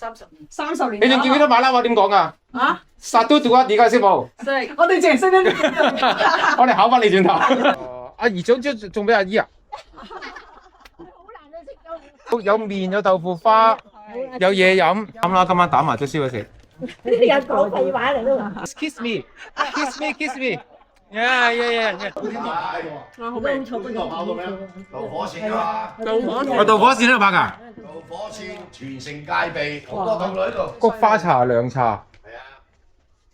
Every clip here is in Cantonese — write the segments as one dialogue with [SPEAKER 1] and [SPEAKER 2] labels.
[SPEAKER 1] 30年。
[SPEAKER 2] 你仲記唔記得馬拉話點講啊？
[SPEAKER 1] 啊？
[SPEAKER 2] 殺都做啊！而家識冇？
[SPEAKER 1] 識，我哋淨係識得呢
[SPEAKER 2] 我哋考翻你轉頭。阿姨想送俾阿姨啊？有麵有豆腐花，有嘢飲。咁啦，今晚打麻雀燒佢食。
[SPEAKER 3] 呢啲人講廢話嚟咯。
[SPEAKER 2] Kiss me, kiss me, kiss me. Yeah, yeah, yeah.
[SPEAKER 3] 好味，錯不
[SPEAKER 4] 跑到咩？導火線啊！
[SPEAKER 2] 我導火線喺度拍㗎。
[SPEAKER 4] 導火線全城戒備，好多童女喺度。
[SPEAKER 2] 菊花茶、涼茶。
[SPEAKER 4] 係啊。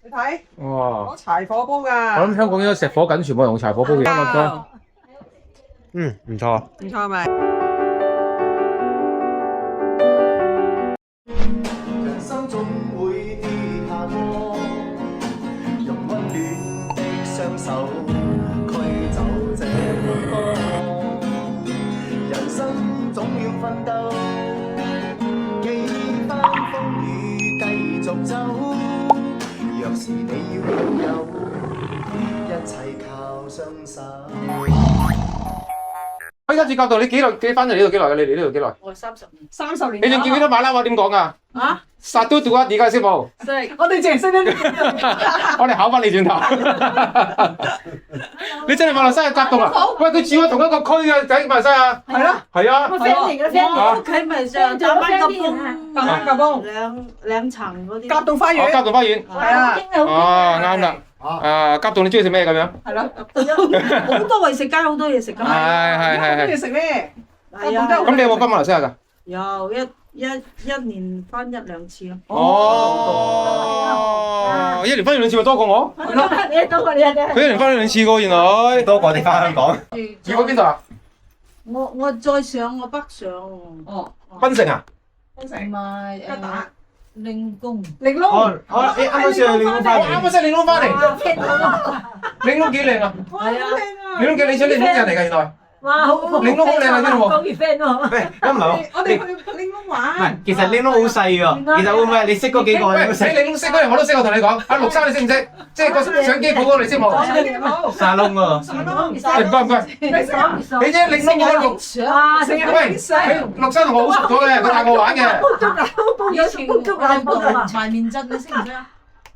[SPEAKER 1] 你睇，
[SPEAKER 2] 哇！
[SPEAKER 1] 攞柴火煲㗎。
[SPEAKER 2] 我諗香港應該石火緊，全部用柴火煲嘅。唔錯。
[SPEAKER 1] 唔錯咪？
[SPEAKER 4] 人生總會跌下坡，用溫暖的雙手驅走這風波。人生總要奮鬥，幾番風雨繼續走。若是你要擁有，一切靠雙手。
[SPEAKER 2] 而家住角度，你幾翻嚟呢度幾耐嘅？你嚟呢度幾耐？
[SPEAKER 1] 我30年。30年。
[SPEAKER 2] 你仲記唔記得馬拉話點講啊？
[SPEAKER 1] 啊？
[SPEAKER 2] 殺都做啊！而家識冇？
[SPEAKER 1] 識，我哋淨係識得呢
[SPEAKER 2] 我哋考翻你轉頭。你真係馬來西亞甲洞啊？喂，佢住喺同一個區嘅，喺馬來西亞。
[SPEAKER 1] 係咯。
[SPEAKER 2] 係啊。
[SPEAKER 3] 我 friend 嚟嘅 friend 嚟。
[SPEAKER 5] 屋企咪上打翻個工，
[SPEAKER 1] 打翻個工，
[SPEAKER 5] 兩層嗰啲。
[SPEAKER 1] 甲洞花園。
[SPEAKER 2] 甲洞花園。
[SPEAKER 1] 係啊。
[SPEAKER 2] 哦，啱啦。甲洞你中意食咩咁樣？
[SPEAKER 1] 係咯。
[SPEAKER 5] 好多嘢食街，好多嘢食㗎。
[SPEAKER 2] 係。
[SPEAKER 1] 中意食咩？
[SPEAKER 5] 係啊。
[SPEAKER 2] 咁你有冇翻馬來西亞㗎？
[SPEAKER 5] 有一年翻1、2次咯。
[SPEAKER 2] 哦，一年翻2次咪多過我？
[SPEAKER 3] 係咯，你多過你啊！
[SPEAKER 2] 佢一年翻2次喎，原來。
[SPEAKER 4] 多過你翻香港。
[SPEAKER 2] 住喺邊度啊？
[SPEAKER 5] 我再上我北上。
[SPEAKER 1] 哦。
[SPEAKER 2] 檳城啊？
[SPEAKER 1] 檳城。
[SPEAKER 5] 唔係令公。
[SPEAKER 1] 玲瓏。
[SPEAKER 4] 你啱啱先去領翻嚟。
[SPEAKER 2] 啱啱先領瓏翻嚟。領瓏幾靚啊？
[SPEAKER 5] 係啊。
[SPEAKER 2] 領瓏幾你想領瓏人嚟㗎原來？
[SPEAKER 3] 哇，好
[SPEAKER 2] 玲瓏好靚啊，知道冇？
[SPEAKER 3] 講完 friend 喎。
[SPEAKER 4] 喂，咁唔係喎。
[SPEAKER 1] 我哋去玲瓏玩。
[SPEAKER 4] 唔係，其實拎窿好細㗎。其實會唔會你識嗰幾個
[SPEAKER 2] 喂，你領瓏識嗰人我都識，我同你講。阿陸生你識唔識？即係個相機鋪嗰個你識冇？
[SPEAKER 4] 沙窿喎。
[SPEAKER 2] 唔該唔該。你啫領瓏嗰個
[SPEAKER 3] 哇，
[SPEAKER 1] 成日
[SPEAKER 2] 喂，陸生同我好熟咗嘅，佢帶我玩嘅。
[SPEAKER 3] 煲粥啊，煲
[SPEAKER 5] 以前
[SPEAKER 3] 粥啊，煲粥啊。
[SPEAKER 5] 埋面汁你識唔識啊？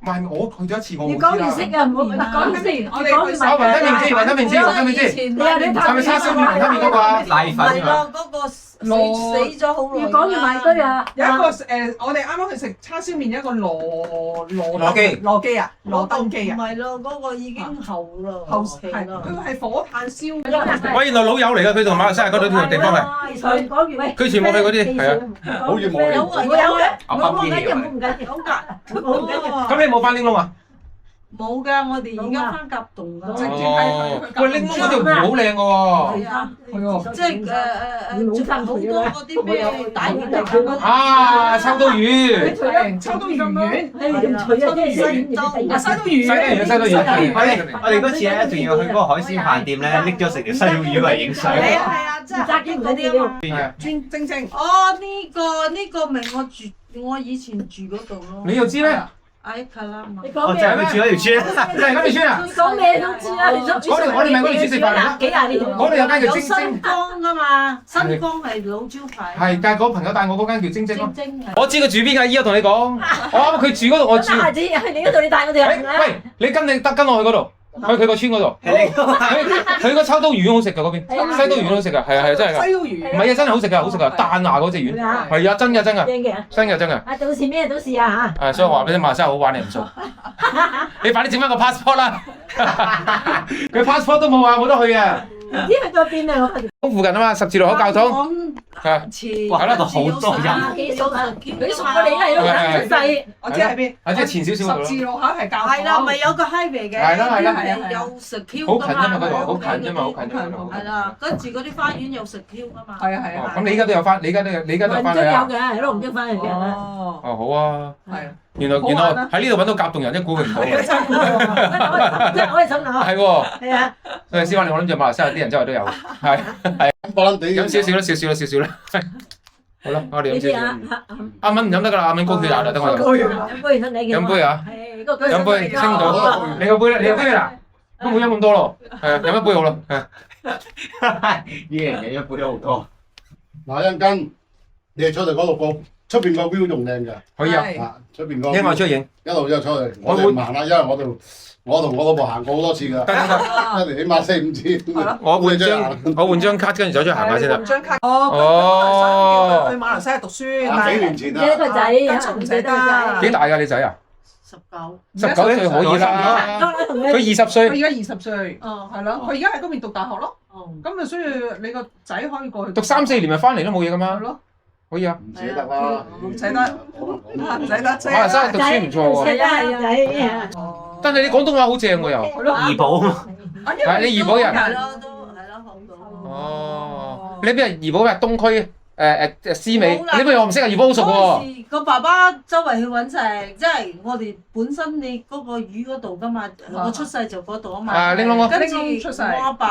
[SPEAKER 2] 唔係我去咗一次，我
[SPEAKER 3] 你
[SPEAKER 2] 冇知啦。
[SPEAKER 3] 講完識啊，唔好講先。
[SPEAKER 1] 我哋去
[SPEAKER 2] 我雲吞麵知，雲吞麵知，雲吞麵知。
[SPEAKER 3] 你啊，你
[SPEAKER 2] 係咪叉燒麵雲吞麵嗰個啊？
[SPEAKER 4] 瀨粉㗎嘛。
[SPEAKER 5] 係嗰個死咗好耐。
[SPEAKER 3] 要講完埋堆啊！
[SPEAKER 1] 有一個我哋啱啱去食叉燒麵，有一個羅基啊，羅登基啊，
[SPEAKER 5] 唔係咯，嗰個已經厚咯，
[SPEAKER 1] 後
[SPEAKER 5] 期
[SPEAKER 1] 係
[SPEAKER 5] 咯。
[SPEAKER 1] 佢係火炭燒。
[SPEAKER 2] 喂，原來老友嚟㗎，佢同馬來西亞嗰度條地方係。
[SPEAKER 3] 講完喂，
[SPEAKER 2] 佢全部去嗰啲係啊。
[SPEAKER 4] 好遠冇
[SPEAKER 5] 有啊
[SPEAKER 3] 有嘅，
[SPEAKER 4] 啱
[SPEAKER 3] 我唔緊
[SPEAKER 4] 啱
[SPEAKER 3] 要，唔緊要，好㗎，我唔緊要。
[SPEAKER 2] 咁你冇翻拎窿啊？
[SPEAKER 5] 冇㗎，我哋而家翻甲洞㗎。
[SPEAKER 2] 哦，喂，拎窿嗰條湖好靚㗎喎。
[SPEAKER 5] 係啊，
[SPEAKER 1] 係喎。
[SPEAKER 5] 即係好多嗰啲咩大魚大嗰啲。
[SPEAKER 2] 啊，秋刀魚。
[SPEAKER 1] 秋刀魚丸。
[SPEAKER 3] 你唔除啊，即係西刀
[SPEAKER 1] 啊，西刀魚。
[SPEAKER 2] 西刀魚。
[SPEAKER 4] 我哋嗰次咧，仲要去嗰個海鮮飯店咧，拎咗成條西刀魚嚟影相。
[SPEAKER 5] 係啊，即係
[SPEAKER 3] 揸機唔緊要。
[SPEAKER 2] 係啊。
[SPEAKER 1] 正。
[SPEAKER 5] 哦，呢個咪我以前住嗰度咯。
[SPEAKER 2] 你又知咩？
[SPEAKER 5] 喺卡拉嘛。
[SPEAKER 3] 你
[SPEAKER 4] 我就
[SPEAKER 3] 講咩啊？
[SPEAKER 4] 係佢住嗰條村。
[SPEAKER 2] 就係嗰條村啊？
[SPEAKER 3] 講咩都知啦，你
[SPEAKER 2] 我哋咪嗰條村食飯嚟咯。
[SPEAKER 3] 幾廿年。
[SPEAKER 2] 嗰度有間叫
[SPEAKER 5] 有
[SPEAKER 2] 晶晶。
[SPEAKER 5] 新光㗎嘛，新光係老招牌。
[SPEAKER 2] 係，但係嗰朋友帶我嗰間叫晶晶咯。
[SPEAKER 5] 晶係。
[SPEAKER 2] 我知佢住邊㗎，依家同你講。我啱佢住嗰度，我住。
[SPEAKER 3] 下次去你嗰度，你帶我哋去啦。
[SPEAKER 2] 喂，你跟我去嗰度，去佢個村嗰度。佢個秋刀魚好食㗎嗰邊，西刀魚好食㗎，係啊真係㗎。
[SPEAKER 1] 西刀魚。
[SPEAKER 2] 唔係啊，真係好食㗎，好食㗎，彈牙嗰隻魚。係啊，真㗎。
[SPEAKER 3] 正嘅。
[SPEAKER 2] 真㗎。
[SPEAKER 3] 啊，到時咩都試啊嚇。
[SPEAKER 2] 所以話俾你馬來西亞好玩，你唔信？你快啲整翻個 passport 啦！佢 passport 都冇話冇得去啊！
[SPEAKER 3] 唔知去咗邊啊？
[SPEAKER 2] 咁附近啊嘛，十字路口教堂。
[SPEAKER 4] 哇，嗰度好多人。
[SPEAKER 3] 幾熟啊？佢熟過你啦，係咯，出世。
[SPEAKER 1] 我知喺邊。
[SPEAKER 2] 即係前少少嗰度咯。
[SPEAKER 1] 十字路口係教堂。
[SPEAKER 5] 係啦，咪有個 highway 嘅。
[SPEAKER 2] 係
[SPEAKER 5] 有食 Q
[SPEAKER 2] 好
[SPEAKER 5] 㗎
[SPEAKER 2] 近啫嘛，
[SPEAKER 5] 嘛。
[SPEAKER 2] 嗰度好近啫嘛，好近啫嘛。
[SPEAKER 5] 係啦，跟住嗰啲花園有食 Q 㗎嘛。
[SPEAKER 1] 係啊。
[SPEAKER 2] 咁你而家都有翻，你而家都有翻去啊？
[SPEAKER 3] 有嘅，喺龍津翻去嘅。
[SPEAKER 1] 哦，
[SPEAKER 2] 好啊。
[SPEAKER 1] 係啊。
[SPEAKER 2] 原來喺呢度揾到甲洞人，真估佢唔到嘅。
[SPEAKER 3] 我係想諗。
[SPEAKER 2] 係喎。
[SPEAKER 3] 係啊。
[SPEAKER 2] 所以師傅，我諗住馬來西亞啲人周圍都有。係。飲少少啦。好啦，我哋飲少少。阿敏唔飲得㗎啦，阿敏高血壓啦，等我飲。
[SPEAKER 3] 飲杯身體嘅。
[SPEAKER 2] 飲杯啊！飲杯清到。你個杯啦，你有杯啦。都冇飲咁多咯。係啊，飲一杯好啦。
[SPEAKER 4] 一人飲一杯都好多。
[SPEAKER 6] 嗱，一陣間你哋出嚟嗰度報。出邊個 view 仲靚㗎。
[SPEAKER 2] 可以啊，
[SPEAKER 6] 啊，出邊個
[SPEAKER 2] 影我出去影。
[SPEAKER 6] 一路出去，我哋唔行啦，因為我同我老婆行過好多次㗎，一年起碼4-5次。
[SPEAKER 2] 我換張卡，跟住走出去行下先得。
[SPEAKER 1] 換張卡。哦，去馬來西亞讀書，
[SPEAKER 6] 幾年前
[SPEAKER 3] 幾個仔，
[SPEAKER 1] 唔捨得。
[SPEAKER 2] 幾大㗎你仔啊？19
[SPEAKER 5] 19。
[SPEAKER 2] 歲可以啦。佢20歲。
[SPEAKER 1] 佢而家20歲。
[SPEAKER 5] 哦。
[SPEAKER 1] 係咯，佢而家喺嗰邊讀大學咯。
[SPEAKER 5] 哦。
[SPEAKER 1] 咁啊，所以你個仔可以過去
[SPEAKER 2] 讀3-4年咪翻嚟都冇嘢㗎嘛。
[SPEAKER 1] 係咯。
[SPEAKER 2] 可以啊。
[SPEAKER 6] 唔捨得啦，
[SPEAKER 1] 唔捨得，唔捨得啫。
[SPEAKER 2] 馬來西亞讀書唔錯喎。
[SPEAKER 3] 係啊係啊。
[SPEAKER 2] 但係你廣東話好正喎又。
[SPEAKER 7] 怡保啊嘛。
[SPEAKER 2] 係你怡保人。
[SPEAKER 5] 係咯，都係咯，好到。
[SPEAKER 2] 哦。你邊係怡保咩？東區思美。你邊我唔識啊？怡保好熟喎。
[SPEAKER 5] 嗰時個爸爸周圍去揾食，即係我哋本身你嗰個魚嗰度噶嘛，我出世就嗰度啊嘛。
[SPEAKER 2] 啊，玲瓏啊。
[SPEAKER 5] 跟住我阿爸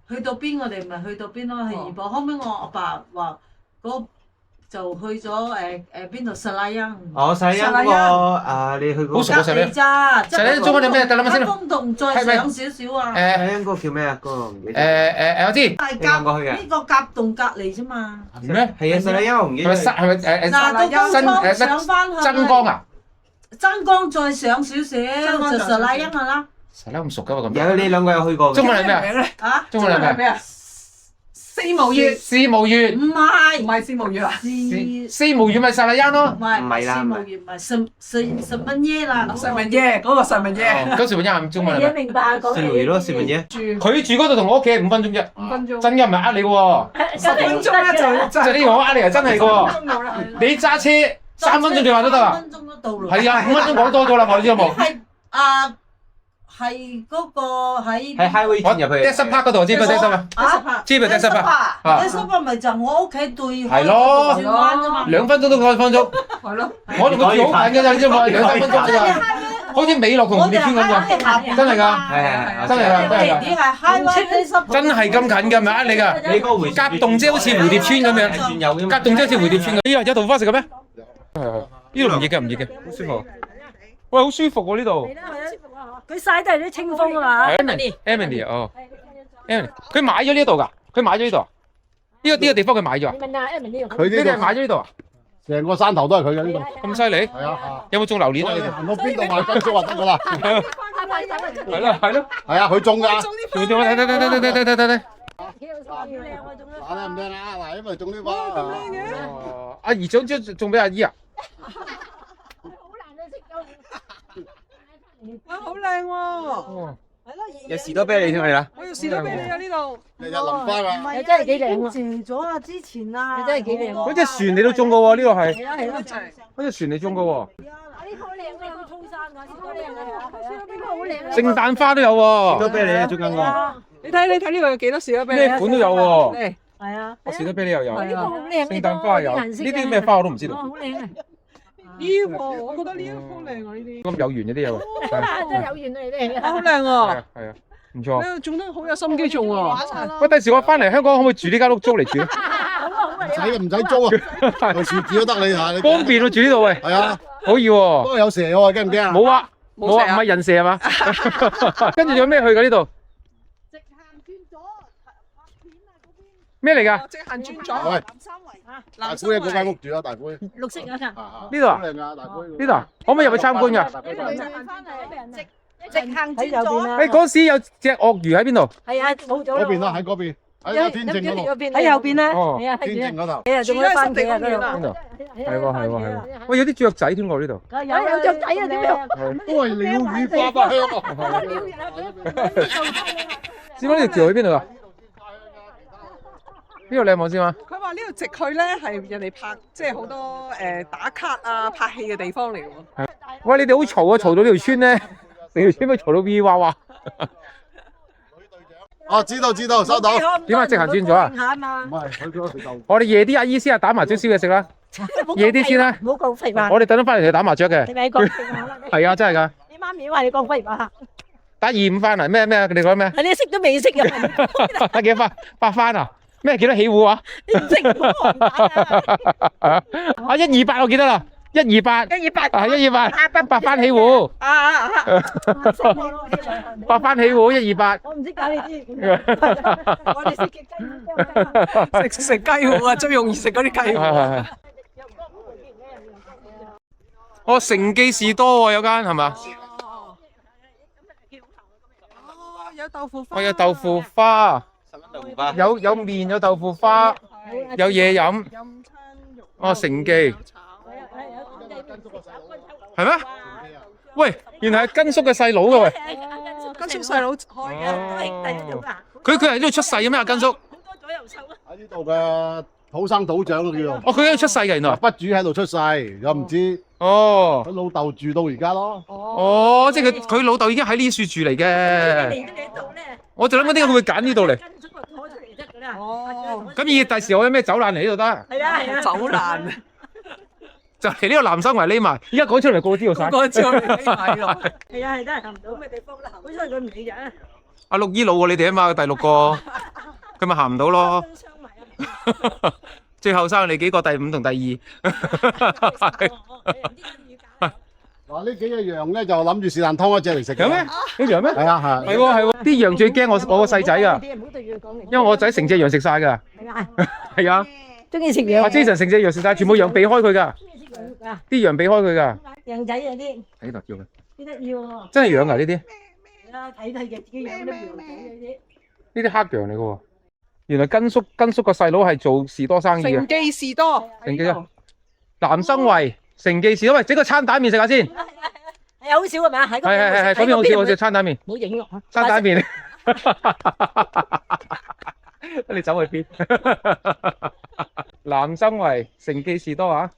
[SPEAKER 5] 去到邊，我哋咪去到邊咯，去怡保。後尾我阿爸話嗰就去咗邊度實拉欣。
[SPEAKER 7] 哦，實拉欣嗰個你去過。
[SPEAKER 2] 好熟啊實拉欣。實拉欣中文係咩？得諗下先。
[SPEAKER 5] 風洞再上少少啊。
[SPEAKER 7] 實拉欣嗰個叫咩啊？嗰個唔記得。
[SPEAKER 2] 我知。
[SPEAKER 5] 係夾呢個夾洞隔離啫嘛。
[SPEAKER 2] 咩？
[SPEAKER 7] 係啊，實拉欣我唔記得。
[SPEAKER 2] 係咪
[SPEAKER 5] 嗱，到金上翻去。
[SPEAKER 2] 真光啊？
[SPEAKER 5] 真光再上少少就實拉欣㗎啦。
[SPEAKER 2] 實拉欣咁熟㗎喎咁。
[SPEAKER 7] 有你兩個有去過嘅。
[SPEAKER 2] 中文係咩啊？
[SPEAKER 5] 啊？
[SPEAKER 2] 中文係咩啊？
[SPEAKER 1] 四毛月。
[SPEAKER 2] 四毛月。
[SPEAKER 5] 唔係。
[SPEAKER 1] 唔係四毛月啊？
[SPEAKER 2] 四毛月咪實拉欣咯。
[SPEAKER 5] 唔係啦。四毛月唔係十蚊耶啦。
[SPEAKER 1] 十蚊耶，嗰個十蚊耶。
[SPEAKER 2] 嗰十蚊耶中文係咩？
[SPEAKER 3] 明白講。
[SPEAKER 7] 四毛月咯，4蚊耶。
[SPEAKER 2] 佢住嗰度同我屋企係5分鐘啫。
[SPEAKER 1] 5分鐘。
[SPEAKER 2] 真嘅唔係呃你嘅喎。
[SPEAKER 1] 10分鐘咧就
[SPEAKER 2] 呢個我呃你係真係嘅喎。你揸車3分鐘就話都得啊。
[SPEAKER 5] 3分鐘都到啦。
[SPEAKER 2] 係啊，5分鐘講多咗啦，我知有冇？
[SPEAKER 5] 係嗰個喺
[SPEAKER 7] highway 轉入去。
[SPEAKER 2] Desert Park 嗰度知唔知 Desert Park？知唔知 Desert
[SPEAKER 5] Park？Desert Park 咪就我屋企對開
[SPEAKER 2] 係咯
[SPEAKER 5] 轉彎啫嘛。
[SPEAKER 2] 2分鐘都過1分鐘。
[SPEAKER 1] 係咯。
[SPEAKER 2] 我同佢住好近㗎咋，你知唔知？2-3分鐘咋。好似美樂同蝴蝶村咁㗎。真係㗎。
[SPEAKER 7] 係
[SPEAKER 2] 真係㗎，真係㗎。
[SPEAKER 5] 你係 highway Desert Park。
[SPEAKER 2] 真係咁近㗎，唔係呃你㗎。
[SPEAKER 7] 你嗰個回
[SPEAKER 2] 甲洞即係好似蝴蝶村咁樣。
[SPEAKER 7] 轉右㗎嘛。
[SPEAKER 2] 甲洞即係好似蝴蝶村咁。呢度有桃花食嘅咩？呢度唔熱嘅，唔熱嘅，好舒服。喂，好舒服喎呢度。
[SPEAKER 3] 佢曬都係啲清風啊嘛。
[SPEAKER 2] Emily 哦，Emily，佢買咗呢度㗎，佢買咗呢度。呢個地方佢買咗啊？
[SPEAKER 3] 你問下 Emily 呢度。
[SPEAKER 6] 佢呢
[SPEAKER 2] 你哋係買咗呢度啊？
[SPEAKER 6] 成個山頭都係佢嘅呢度。
[SPEAKER 2] 咁犀利？
[SPEAKER 6] 係啊。
[SPEAKER 2] 有冇種榴蓮啊？你哋
[SPEAKER 6] 行到邊度買分數就得㗎啦。
[SPEAKER 2] 係咯係咯。
[SPEAKER 6] 係啊，佢種㗎。
[SPEAKER 2] 種啊！睇。
[SPEAKER 6] 嗱靚唔靚啊？嗱，因為種呢個。
[SPEAKER 1] 咁靚嘅。
[SPEAKER 2] 阿姨種俾阿姨啊？
[SPEAKER 1] 哇，好靚喎！
[SPEAKER 7] 有士多啤梨添係啦。
[SPEAKER 1] 我要士多啤梨啊呢度。
[SPEAKER 6] 日日淋花啊！
[SPEAKER 3] 你真係幾靚喎！
[SPEAKER 5] 謝咗啊！之前啊，
[SPEAKER 3] 你真係幾靚喎！
[SPEAKER 2] 嗰隻船你都種過喎，呢個係。
[SPEAKER 3] 係啊係啊，
[SPEAKER 2] 嗰隻船你種過喎。
[SPEAKER 3] 呢個好靚啊！要沖山啊！呢個靚啊！呢個好靚啊！
[SPEAKER 2] 聖誕花都有喎。
[SPEAKER 7] 士多啤梨啊，種緊喎。
[SPEAKER 1] 你睇呢個有幾多士多啤梨？
[SPEAKER 2] 咩款都有喎。
[SPEAKER 3] 係啊，
[SPEAKER 2] 士多啤梨又有。
[SPEAKER 3] 呢個好靚，
[SPEAKER 2] 聖誕花有。呢啲咩花我都唔知道。
[SPEAKER 3] 好靚啊！
[SPEAKER 1] 呢個我覺得呢一個好靚啊！呢啲
[SPEAKER 2] 咁有緣嗰啲有。
[SPEAKER 3] 真係有緣啊！你哋
[SPEAKER 1] 好靚啊！
[SPEAKER 2] 係啊，唔錯。
[SPEAKER 1] 你種得好有心機種喎。
[SPEAKER 2] 喂，第時我翻嚟香港可唔可以住呢間屋租嚟住？
[SPEAKER 6] 唔使租啊，隨時住都得你嚇。
[SPEAKER 2] 方便喎住呢度喂。
[SPEAKER 6] 係啊，
[SPEAKER 2] 可以喎。
[SPEAKER 6] 不過有蛇喎，驚唔驚啊？
[SPEAKER 2] 冇啊，冇啊，唔係人蛇係嘛？跟住仲有咩去㗎呢度？
[SPEAKER 5] 直行轉左拍片啊嗰邊。
[SPEAKER 2] 咩嚟㗎？
[SPEAKER 1] 直行轉左。
[SPEAKER 6] 喂，
[SPEAKER 5] 南三圍啊，
[SPEAKER 6] 大姑喺嗰間屋住啊，大姑。
[SPEAKER 3] 綠色嗰層。
[SPEAKER 2] 呢度啊？
[SPEAKER 6] 好靚㗎，大姑。
[SPEAKER 2] 呢度啊？可唔可以入去參觀㗎？
[SPEAKER 5] 直行
[SPEAKER 3] 喺右邊啦。
[SPEAKER 2] 誒嗰時有隻鱷魚喺邊度？
[SPEAKER 3] 係啊，冇咗啦。
[SPEAKER 6] 嗰邊啦，喺嗰邊，喺天正嗰度。
[SPEAKER 3] 喺右邊啦。
[SPEAKER 2] 哦，
[SPEAKER 3] 係啊，
[SPEAKER 6] 天正嗰頭。
[SPEAKER 3] 你啊，仲有翻幾啊？
[SPEAKER 1] 邊
[SPEAKER 2] 邊度？係喎。喂，有啲雀仔添喎呢度。
[SPEAKER 3] 有雀仔啊？點樣？
[SPEAKER 6] 都係鳥語花香啊！
[SPEAKER 2] 師傅呢條橋去邊度啊？呢度靚冇先嘛？
[SPEAKER 1] 佢話呢度直去咧係人哋拍，即係好多打卡啊、拍戲嘅地方嚟喎。
[SPEAKER 2] 喂，你哋好嘈啊！嘈到呢條村咧，成條村都嘈到 V 哇哇。
[SPEAKER 6] 哦，知道，收到。
[SPEAKER 2] 點啊？直行轉左啊？
[SPEAKER 6] 唔係，佢嗰度就。
[SPEAKER 2] 我哋夜啲阿姨先啊，打麻雀燒嘢食啦。夜啲先啦。
[SPEAKER 3] 唔好講廢話。
[SPEAKER 2] 我哋等陣翻嚟同你打麻雀嘅。
[SPEAKER 3] 你咪講廢話啦。
[SPEAKER 2] 係啊，真係㗎。
[SPEAKER 3] 你媽咪話你講廢話。
[SPEAKER 2] 打2-5番啊？咩？你講咩？
[SPEAKER 3] 你識都未識啊？
[SPEAKER 2] 打幾多番？8番啊？咩幾多起戶啊？
[SPEAKER 3] 你唔識唔好講啊！
[SPEAKER 2] 啊128我記得啦。128，啊128，八番起壺，八番起壺128。
[SPEAKER 3] 我唔識搞呢啲，我哋食雞
[SPEAKER 1] 食雞糊啊，最容易食嗰啲雞糊。
[SPEAKER 2] 係。哦，成記士多喎，有間係嘛？
[SPEAKER 1] 有豆腐花。
[SPEAKER 2] 我有豆腐花，
[SPEAKER 7] 10蚊豆腐花。
[SPEAKER 2] 有麵，有豆腐花，有嘢飲。哦，成記。係咩？喂，原來係根叔嘅細佬㗎喂。
[SPEAKER 1] 根叔細佬開嘅。
[SPEAKER 2] 佢係喺度出世嘅咩？阿根叔。
[SPEAKER 6] 喺呢度嘅土生土長叫做。
[SPEAKER 2] 哦，佢喺度出世嘅原來。
[SPEAKER 6] 不主喺度出世，又唔知。
[SPEAKER 2] 哦。
[SPEAKER 6] 佢老豆住到而家咯。
[SPEAKER 2] 哦，即係佢老豆已經喺呢處住嚟嘅。我就諗緊點解佢會揀呢度嚟。
[SPEAKER 1] 哦。
[SPEAKER 2] 咁以第時我有咩走難嚟呢度得？
[SPEAKER 3] 係啊，
[SPEAKER 1] 走難。
[SPEAKER 2] 就嚟呢個南生圍匿埋，依家講出嚟個個知道晒。
[SPEAKER 1] 個個知道匿埋咯。
[SPEAKER 3] 係啊，係真係行唔到咩地方啦，好彩佢唔理人。
[SPEAKER 2] 阿六姨老過你哋啊嘛，第6個，佢咪行唔到咯。最後生你幾個？第5同第2。
[SPEAKER 6] 嗱呢幾隻羊咧就諗住是但劏一隻嚟食嘅。
[SPEAKER 2] 有咩？呢羊咩？係
[SPEAKER 6] 啊係。
[SPEAKER 2] 係喎係喎，啲羊最驚我個細仔㗎，因為我仔成隻羊食晒㗎。係啊。
[SPEAKER 3] 中意食羊。
[SPEAKER 2] 阿 Jason 成隻羊食晒，全部羊避開佢㗎。啲羊避開佢㗎。
[SPEAKER 3] 羊仔嗰啲。
[SPEAKER 2] 喺度叫佢。
[SPEAKER 3] 呢得要喎。
[SPEAKER 2] 真係養㗎呢啲。
[SPEAKER 3] 係啊，睇嘅自己養啲羊仔嗰啲。
[SPEAKER 2] 呢啲黑羊嚟㗎喎。原來根叔個細佬係做士多生意嘅。
[SPEAKER 1] 成記士多。
[SPEAKER 2] 成記啊！南生圍成記士多，喂，整個餐蛋麵食下先。
[SPEAKER 3] 係好少係咪啊？
[SPEAKER 2] 係，嗰邊好少好少餐蛋麵。
[SPEAKER 3] 唔好影落嚇。
[SPEAKER 2] 餐蛋麵。你走去邊？南生圍成記士多啊！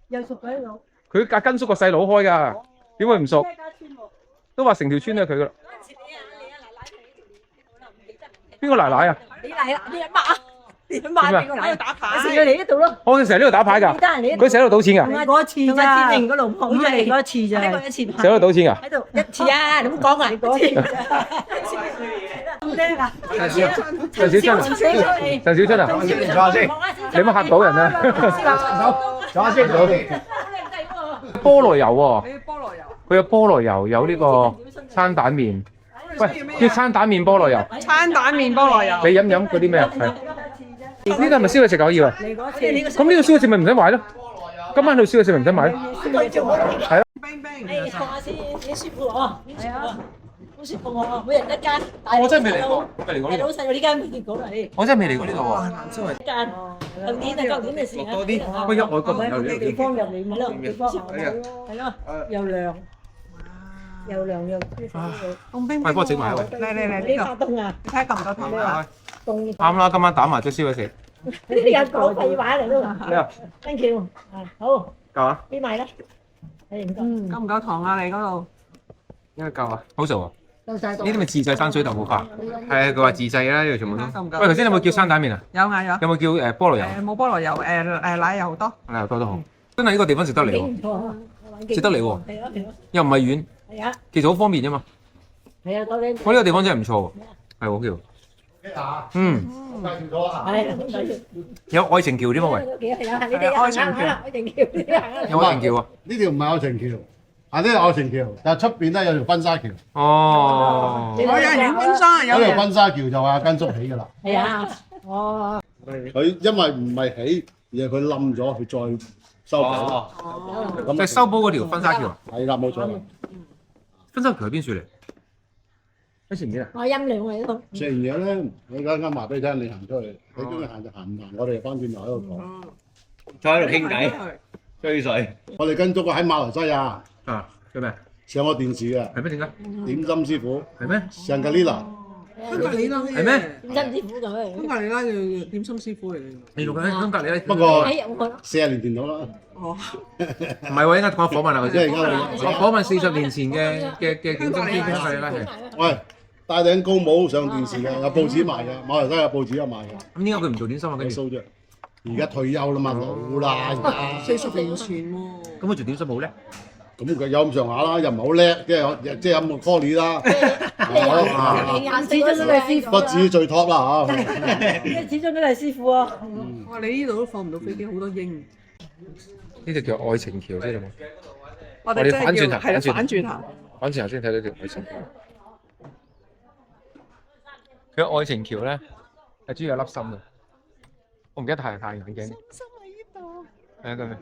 [SPEAKER 3] 又熟喺度。
[SPEAKER 2] 佢阿根叔個細佬開㗎，點會唔熟？都話成條村都係佢㗎啦。邊個奶奶啊？
[SPEAKER 3] 你奶啊！你阿媽，你阿媽邊個奶？
[SPEAKER 1] 打牌。
[SPEAKER 3] 成日嚟呢度咯。
[SPEAKER 2] 我哋成日呢度打牌㗎。佢成日喺度賭錢㗎。
[SPEAKER 3] 嗰一次咋？天寧嗰度，好似嚟嗰一次咋？呢個一次。
[SPEAKER 2] 成日喺度賭錢㗎。
[SPEAKER 3] 喺度一次啊！你唔好講啊！嗰次。咩㗎？
[SPEAKER 2] 陳小春啊！坐下先，你有冇嚇到人啊？坐下先，菠蘿油喎。佢有菠蘿油，有呢個餐蛋麵。喂，叫餐蛋麵菠蘿油。
[SPEAKER 1] 餐蛋麵菠蘿油。
[SPEAKER 2] 你飲嗰啲咩啊？係。呢個係咪燒嘢食可以啊？咁呢個燒嘢食咪唔使買咯？今晚去燒嘢食咪唔使買咯？係啊。
[SPEAKER 1] 冰冰。
[SPEAKER 3] 誒，坐下先，幾舒服啊！係啊。好舒服喎，每人一間。
[SPEAKER 2] 我真係未嚟過，未嚟過呢度。
[SPEAKER 3] 老細，我呢間未見過啦，你。
[SPEAKER 2] 我真係未嚟過呢度喎。
[SPEAKER 3] 一間，舊年啊，舊年嘅事啊。
[SPEAKER 2] 多啲，喂，有外國朋友嚟。
[SPEAKER 3] 地方入嚟咪咯，地方係咯，又涼，又涼又舒服。
[SPEAKER 1] 凍冰冰。
[SPEAKER 2] 喂，幫我整埋喂。
[SPEAKER 1] 嚟
[SPEAKER 3] 你
[SPEAKER 1] 呢個。
[SPEAKER 3] 發凍啊？
[SPEAKER 1] 你睇夠唔夠糖啊？
[SPEAKER 3] 凍。
[SPEAKER 2] 啱啦，今晚打埋隻燒嘢食。
[SPEAKER 3] 呢啲人講廢話嚟咯。
[SPEAKER 2] 咩啊？
[SPEAKER 3] Thank you，好。
[SPEAKER 2] 夠啊？
[SPEAKER 3] 俾埋啦。係唔夠？
[SPEAKER 1] 夠唔夠糖啊？你嗰度？
[SPEAKER 2] 應該夠啊，好食喎。
[SPEAKER 3] 夠晒
[SPEAKER 2] 呢啲咪自製山水豆腐花？係啊，佢話自製啦，呢度全部都。
[SPEAKER 1] 夠唔夠？
[SPEAKER 2] 喂，頭先你有冇叫生蛋麵啊？
[SPEAKER 1] 有啊有。
[SPEAKER 2] 有冇叫菠蘿油？
[SPEAKER 1] 冇菠蘿油，奶油多。
[SPEAKER 2] 奶油多都好。真係呢個地方食得嚟喎，食得嚟喎，
[SPEAKER 3] 係啊係啊。
[SPEAKER 2] 又唔係遠，
[SPEAKER 3] 係啊。
[SPEAKER 2] 其實好方便啫嘛。
[SPEAKER 3] 係啊，多啲。
[SPEAKER 2] 我呢個地方真係唔錯喎，係喎叫。嗯。
[SPEAKER 6] 介紹咗啊。
[SPEAKER 3] 係。
[SPEAKER 2] 有愛情橋添喎喂。
[SPEAKER 3] 係啊，你哋愛情橋。愛情橋，你行啊。
[SPEAKER 2] 有愛情橋啊？
[SPEAKER 6] 呢條唔係愛情橋，呢條愛情橋，但係出邊咧有條婚紗橋。
[SPEAKER 2] 哦。
[SPEAKER 1] 我有人婚紗，有人。
[SPEAKER 6] 嗰條婚紗橋就係阿根叔起㗎啦。
[SPEAKER 3] 係啊。哦。
[SPEAKER 6] 佢因為唔係起，而係佢冧咗，佢再修補。
[SPEAKER 2] 咁就係修補嗰條婚紗橋。
[SPEAKER 6] 係啦，冇錯。
[SPEAKER 2] 婚紗橋喺邊處嚟？喺前面啊？
[SPEAKER 3] 我陰涼嚟咯。
[SPEAKER 6] 食完嘢咧，我而家話俾你聽，你行出去，你中意行就行，唔行我哋翻轉頭喺度講。
[SPEAKER 7] 坐喺度傾偈，吹水。
[SPEAKER 6] 我哋跟足喺馬來西亞
[SPEAKER 2] 啊，做咩？
[SPEAKER 6] 上過電視嘅。
[SPEAKER 2] 係咩？點解？
[SPEAKER 6] 點心師傅。
[SPEAKER 2] 係咩？
[SPEAKER 6] 上格里拉。
[SPEAKER 1] 香格里拉
[SPEAKER 2] 係咩？
[SPEAKER 3] 點心師傅咁樣。
[SPEAKER 1] 香格里拉嘅點心師傅嚟嘅。
[SPEAKER 2] 你錄緊香格里拉？
[SPEAKER 6] 不過40年前到啦。
[SPEAKER 1] 哦。
[SPEAKER 2] 唔係喎，應該同我訪問下佢先。
[SPEAKER 6] 即係而家
[SPEAKER 2] 我訪問40年前嘅點心師傅香格里拉係。
[SPEAKER 6] 喂，戴頂高帽上電視嘅，有報紙賣嘅，馬來西亞有報紙有賣嘅。
[SPEAKER 2] 咁點解佢唔做點心啊？跟住。
[SPEAKER 6] 啫，而家退休啦嘛，老啦而家。
[SPEAKER 1] 40年前喎。
[SPEAKER 2] 咁佢做點心好叻？
[SPEAKER 6] 咁佢有咁上下啦，又唔係好叻，即係有個 call 啦。
[SPEAKER 3] 始終都係師傅。
[SPEAKER 6] 不至於最 top 啦嚇。
[SPEAKER 3] 始終都係師傅啊。
[SPEAKER 1] 哇！你呢度都放唔到飛機，好多鷹。
[SPEAKER 2] 呢條叫愛情橋，知道冇？
[SPEAKER 1] 我哋
[SPEAKER 2] 反轉頭，
[SPEAKER 1] 係啦，反轉頭。
[SPEAKER 2] 反轉頭先睇到條愛情橋。佢個愛情橋咧係主要有粒心嘅，我唔記得太陽眼鏡。心喺呢度。係啊，咁樣。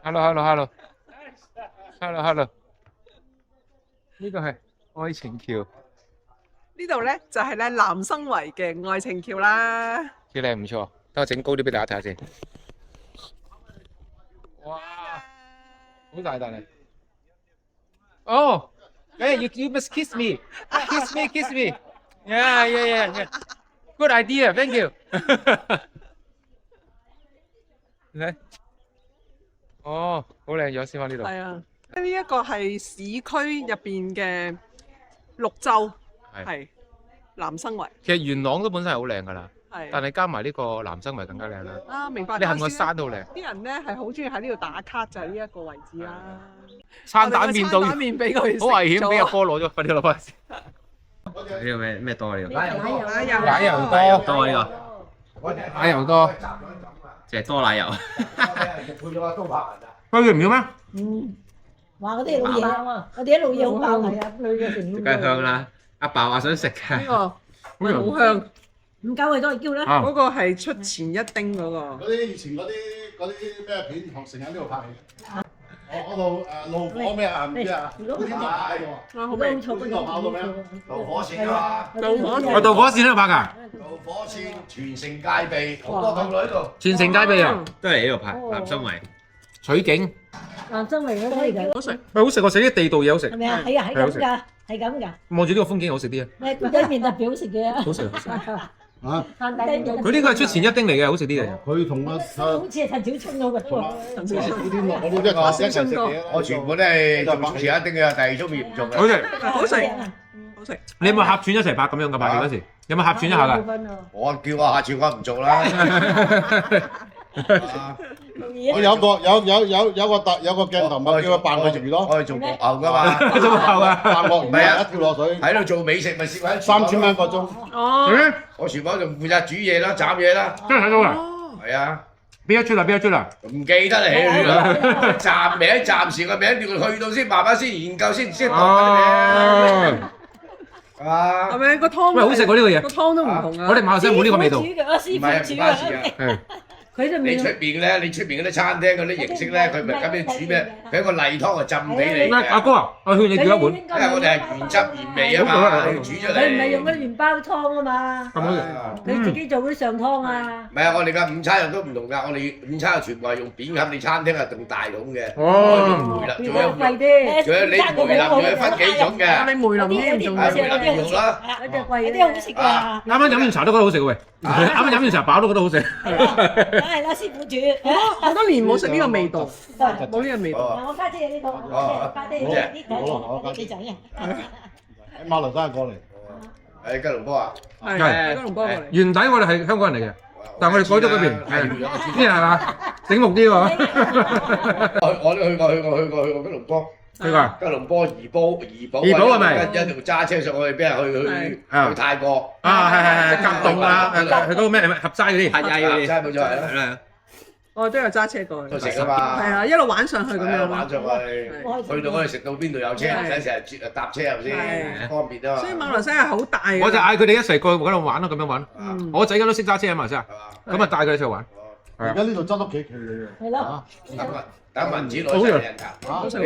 [SPEAKER 2] Hello。呢個係愛情橋。
[SPEAKER 1] 呢度咧就係咧南生圍嘅愛情橋啦。
[SPEAKER 2] 幾靚唔錯，等我整高啲俾大家睇下先。哇！好大笪嚟。哦，誒，you must kiss me. Yeah. Good idea, thank you. 你睇，哦，好靚咗先翻呢度。
[SPEAKER 1] 係啊，呢一個係市區入邊嘅綠洲，係南生圍。
[SPEAKER 2] 其實元朗都本身係好靚㗎啦，
[SPEAKER 1] 係，
[SPEAKER 2] 但係加埋呢個南生圍更加靚啦。
[SPEAKER 1] 啊，明白。
[SPEAKER 2] 你係咪個山都靚？
[SPEAKER 1] 啲人咧係好中意喺呢度打卡，就係呢一個位置啦。
[SPEAKER 2] 餐蛋麵到，
[SPEAKER 1] 餐蛋麵俾佢食咗，
[SPEAKER 2] 好危險，俾阿波攞咗，快啲攞翻先。
[SPEAKER 7] 呢個咩多啊？呢個
[SPEAKER 2] 奶油多，
[SPEAKER 7] 多呢個，
[SPEAKER 2] 奶油多，
[SPEAKER 7] 淨係多奶油。
[SPEAKER 2] 佢要唔要咩？
[SPEAKER 3] 話嗰啲老嘢啊，我哋啲老嘢好爆係啊，女嘅成
[SPEAKER 7] 梗係香啦！阿爸話想食嘅。
[SPEAKER 1] 呢個好香。
[SPEAKER 3] 唔夠佢再叫啦。
[SPEAKER 1] 嗰個係出前一丁嗰個。
[SPEAKER 6] 嗰啲以前嗰啲咩片，學成喺呢度拍戲。嗰度怒火咩啊？唔知啊。
[SPEAKER 1] 好味。
[SPEAKER 6] 邊度跑到咩？導火線啊嘛。
[SPEAKER 2] 我導火線喺度拍㗎。
[SPEAKER 6] 導火線全城戒備，好多道路喺度。
[SPEAKER 2] 全城戒備啊！
[SPEAKER 7] 都係呢度拍南生圍
[SPEAKER 2] 取景。
[SPEAKER 3] 南生圍嗰啲嚟㗎。
[SPEAKER 1] 好食。
[SPEAKER 2] 喂，好食，我食啲地道嘢好食。
[SPEAKER 3] 係咪啊？係啊，係咁㗎，係咁㗎。
[SPEAKER 2] 望住呢個風景好食啲啊！
[SPEAKER 3] 誒，古仔麵特別好食嘅。
[SPEAKER 2] 好食。
[SPEAKER 6] 啊！
[SPEAKER 2] 佢呢個係出前一丁嚟嘅，好食啲嘅。
[SPEAKER 6] 佢同
[SPEAKER 3] 好似係陳小春嗰個喎。
[SPEAKER 6] 嗰啲一齊食嘢。我全部都係做前一丁嘅，第二種嚴重嘅。
[SPEAKER 2] 好食。
[SPEAKER 1] 好食。好食。
[SPEAKER 2] 你有冇客串一齊拍咁樣嘅拍戲嗰時？有冇客串一下㗎？
[SPEAKER 6] 我叫我下次我唔做啦。我有個鏡頭咪叫佢扮鱷魚咯，我係做木牛㗎嘛，
[SPEAKER 2] 做木牛啊，
[SPEAKER 6] 扮鱷魚啊，一跳落水，喺度做美食咪攝喺3000蚊一個鐘。
[SPEAKER 1] 哦。
[SPEAKER 6] 我廚房就負責煮嘢啦，斬嘢啦。
[SPEAKER 2] 真係睇到啦。
[SPEAKER 6] 係啊。
[SPEAKER 2] 邊一出啊？邊一出啊？
[SPEAKER 6] 唔記得你暫名暫時個名叫去到先，慢慢先研究先講嗰啲名。啊。
[SPEAKER 1] 係咪個湯？
[SPEAKER 2] 喂，好食過呢個嘢。
[SPEAKER 1] 個湯都唔同啊。
[SPEAKER 2] 我哋馬來西亞冇呢個味道。
[SPEAKER 3] 師傅煮嘅，師傅煮嘅。佢就
[SPEAKER 6] 你出邊咧，你出邊嗰啲餐廳嗰啲形式咧，佢咪咁樣煮咩？佢一個例湯就浸俾你。
[SPEAKER 2] 阿哥啊，我勸你叫一碗。
[SPEAKER 6] 因為我哋係原汁原味啊嘛，煮出嚟。
[SPEAKER 3] 佢唔係用嗰啲麵包湯啊嘛。
[SPEAKER 2] 咁好食。
[SPEAKER 3] 你自己做嗰啲上湯啊。
[SPEAKER 6] 唔係啊，我哋嘅午餐又都唔同㗎，我哋午餐全部係用扁盒，你餐廳係用大桶嘅。
[SPEAKER 2] 哦。
[SPEAKER 6] 梅林，
[SPEAKER 3] 仲有貴啲。
[SPEAKER 6] 仲有你梅林仲有分幾種嘅。
[SPEAKER 1] 你梅林添，仲有
[SPEAKER 6] 梅林用啦。
[SPEAKER 3] 嗰隻貴啲好食㗎。
[SPEAKER 2] 啱啱飲完茶都覺得好食嘅喂，啱啱飲完茶飽都覺得好食。
[SPEAKER 3] 梗係啦，師傅煮。
[SPEAKER 1] 好多年冇食呢個味道，冇呢個味道。
[SPEAKER 3] 我家姐呢個，家姐呢個幾仔啊？
[SPEAKER 6] 喺馬來西亞過嚟，喺吉隆坡啊？
[SPEAKER 1] 係喺吉隆坡過嚟。
[SPEAKER 2] 原底我哋係香港人嚟嘅，但係我哋改咗嗰邊，係呢係嘛？醒目啲喎。
[SPEAKER 6] 我都去過吉隆坡。
[SPEAKER 2] 去過。
[SPEAKER 6] 吉隆坡怡保
[SPEAKER 2] 係咪？
[SPEAKER 6] 一路揸車上去，俾人去泰國。
[SPEAKER 2] 啊係，甲洞啊，去嗰個咩合齋嗰啲。
[SPEAKER 7] 係啊，
[SPEAKER 6] 合齋冇錯係啦。
[SPEAKER 1] 我都有揸車過去。
[SPEAKER 6] 都食啊嘛。係
[SPEAKER 1] 啊，一路玩上去咁樣。
[SPEAKER 6] 玩上去，去到嗰度食到邊度有車，唔使成日搭車係咪先？方便啊嘛。
[SPEAKER 1] 所以馬來西亞好大。
[SPEAKER 2] 我就嗌佢哋一齊過去嗰度玩咯，咁樣玩。我仔而家都識揸車啊，馬來西亞。咁啊帶佢哋一齊玩。
[SPEAKER 6] 而家呢度執屋企企嚟嘅。
[SPEAKER 3] 係咯。
[SPEAKER 6] 等銀紙攞上嚟人㗎，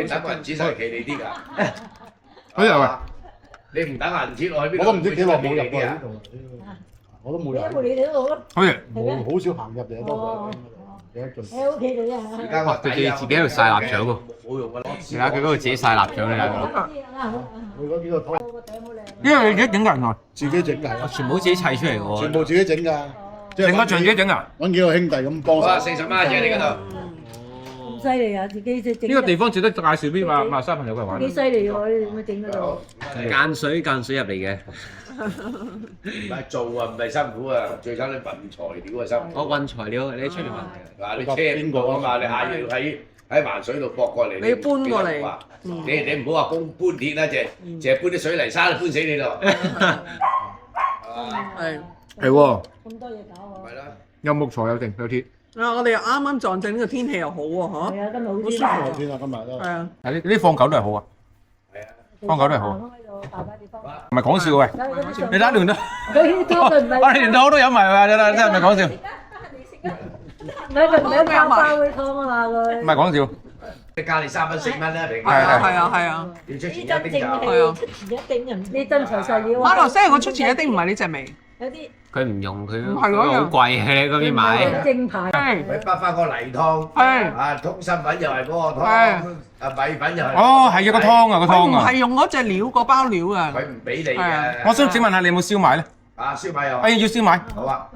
[SPEAKER 6] 你等銀紙上嚟企你啲㗎。
[SPEAKER 2] 好有啊！
[SPEAKER 6] 你唔等銀紙落去邊度？
[SPEAKER 8] 我都唔知幾耐冇入過呢度，我都冇入。
[SPEAKER 3] 因為你哋都
[SPEAKER 2] 好嘅。
[SPEAKER 8] 冇好少行入嚟都。
[SPEAKER 3] 喺屋企度啫。
[SPEAKER 6] 而家我
[SPEAKER 7] 佢哋自己喺度曬臘腸喎。
[SPEAKER 6] 冇用㗎，
[SPEAKER 7] 而家佢嗰度自己曬臘腸你睇下。
[SPEAKER 8] 佢嗰幾個台，
[SPEAKER 2] 因為你自己整㗎原來，
[SPEAKER 8] 自己整㗎，
[SPEAKER 7] 全部自己砌出嚟嘅喎。
[SPEAKER 8] 全部自己整㗎，即係
[SPEAKER 2] 成個場自己整㗎。
[SPEAKER 8] 揾幾個兄弟咁幫手。
[SPEAKER 6] 哇！40蚊啫，你嗰度。
[SPEAKER 3] 犀利啊！自己整。
[SPEAKER 2] 呢個地方值得介紹俾馬來西亞朋友過嚟玩。
[SPEAKER 3] 幾犀利喎！你點樣整嗰度？
[SPEAKER 7] 間水入嚟嘅。
[SPEAKER 6] 唔係做啊，唔係辛苦啊，最慘你運材料啊辛苦。
[SPEAKER 7] 我運材料，你出嚟運。
[SPEAKER 6] 嗱，你車邊個啊嘛？你下要喺環水度駁過嚟。
[SPEAKER 1] 你要搬過嚟。
[SPEAKER 6] 你唔好話搬鐵啦，淨係搬啲水泥沙都搬死你咯。
[SPEAKER 1] 係。
[SPEAKER 2] 係喎。
[SPEAKER 3] 咁多嘢搞喎。
[SPEAKER 6] 係啦。
[SPEAKER 2] 有木材有剩有鐵。
[SPEAKER 1] 啊！我哋又啱啱撞正呢個天氣又好喎，嗬。
[SPEAKER 3] 係啊，今日好
[SPEAKER 1] 好舒
[SPEAKER 3] 啲啦。
[SPEAKER 1] 服
[SPEAKER 8] 天啊，今日都
[SPEAKER 1] 係啊，
[SPEAKER 2] 啊！呢啲放狗都係好啊，放狗都係好，唔係講笑喂，你打亂到，
[SPEAKER 3] 佢湯佢唔係，
[SPEAKER 2] 我哋連到都飲埋啊！真係唔係講笑，
[SPEAKER 3] 唔係佢唔係包包嘅湯啊嘛佢。
[SPEAKER 2] 唔係講笑，
[SPEAKER 6] 你加你3蚊4蚊啦，
[SPEAKER 1] 係啊，係啊，係啊。
[SPEAKER 6] 要出前一
[SPEAKER 3] 真正
[SPEAKER 6] 丁就
[SPEAKER 3] 係出前一丁人，呢真材實料啊。
[SPEAKER 1] 馬來西亞個出前一丁唔係呢隻味，
[SPEAKER 3] 有啲
[SPEAKER 7] 佢唔用佢，
[SPEAKER 1] 唔係嗰樣
[SPEAKER 7] 好貴嘅嗰邊買。
[SPEAKER 3] 正牌。
[SPEAKER 1] 係
[SPEAKER 6] 咪北翻個泥湯，
[SPEAKER 1] 係
[SPEAKER 6] 啊通心粉又係嗰個湯，
[SPEAKER 1] 係
[SPEAKER 6] 啊米粉又係。
[SPEAKER 2] 哦，係啊個湯啊個湯啊
[SPEAKER 1] 佢唔係，用嗰隻料個包料啊。
[SPEAKER 6] 佢唔俾你
[SPEAKER 1] 係啊
[SPEAKER 6] 嘅。
[SPEAKER 2] 我想請問下你有冇燒賣咧？
[SPEAKER 6] 啊燒賣又
[SPEAKER 2] 哎，要燒賣，
[SPEAKER 6] 好啊，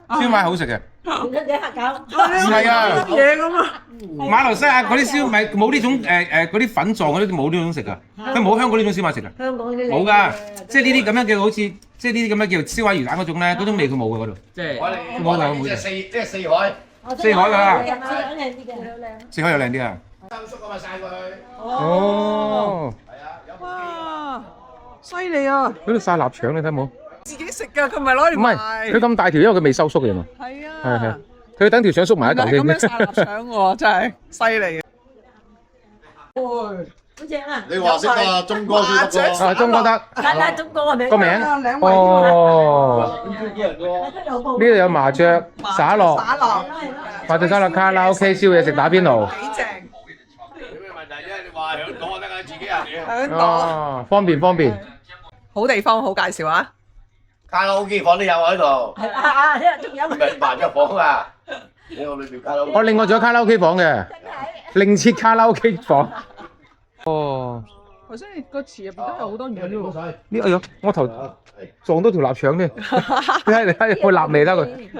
[SPEAKER 2] 燒賣好食嘅，
[SPEAKER 3] 點解你黑狗？
[SPEAKER 2] 唔係啊。
[SPEAKER 1] 嘢咁啊！
[SPEAKER 2] 馬來西亞嗰啲燒賣冇呢種嗰啲粉狀嗰啲冇呢種食噶，佢冇香港呢種燒賣食噶，
[SPEAKER 3] 香港啲
[SPEAKER 2] 冇噶，即係呢啲咁樣嘅好似即係呢啲咁樣叫燒賣魚蛋嗰種咧，嗰種味佢冇嘅嗰度。
[SPEAKER 7] 即係
[SPEAKER 6] 我哋即係四海，
[SPEAKER 2] 四海㗎啦
[SPEAKER 3] 四海靚啲嘅。
[SPEAKER 2] 四海又靚啲啊！
[SPEAKER 6] 收縮咁啊晒佢。
[SPEAKER 2] 哦，
[SPEAKER 6] 係啊，有
[SPEAKER 1] 哇，犀利啊！
[SPEAKER 2] 嗰啲晒臘腸你睇冇？
[SPEAKER 1] 自己食㗎，佢唔係攞嚟
[SPEAKER 2] 唔係，
[SPEAKER 1] 賣。
[SPEAKER 2] 佢咁大條，因為佢未收縮嘅嘛。
[SPEAKER 1] 係
[SPEAKER 2] 係係
[SPEAKER 1] 啊，，
[SPEAKER 2] 佢等條腸縮埋一嚿
[SPEAKER 1] 咁樣
[SPEAKER 2] 先。
[SPEAKER 1] 晒臘腸喎，真係犀利啊！
[SPEAKER 3] 好正啊！
[SPEAKER 8] 你話識啊，鐘哥先得喎。
[SPEAKER 2] 啊，中國得
[SPEAKER 3] 簡單中國係咪？
[SPEAKER 2] 個名
[SPEAKER 1] 兩位
[SPEAKER 2] 哦，呢度有麻雀、沙樂、
[SPEAKER 1] 打落
[SPEAKER 2] 麻雀沙樂、卡拉 OK、燒嘢食、打邊爐。
[SPEAKER 1] 幾正，
[SPEAKER 6] 有咩問題啫？你話響度得㗎，自己人嚟嘅。
[SPEAKER 1] 響度
[SPEAKER 2] 哦，方便方便。
[SPEAKER 1] 好地方好介紹啊！
[SPEAKER 6] 卡拉 OK 房都有喺度，
[SPEAKER 3] 係啊，仲有
[SPEAKER 6] 唔係麻雀房啊。你我裏邊卡拉 OK。
[SPEAKER 2] 我另外仲有卡拉 OK 房嘅，另設卡拉 OK 房。哦，
[SPEAKER 1] 頭先你個池入邊都有好多魚喎。
[SPEAKER 2] 呢哎呀，我頭撞到條臘腸添，你睇你睇，會臘味得佢。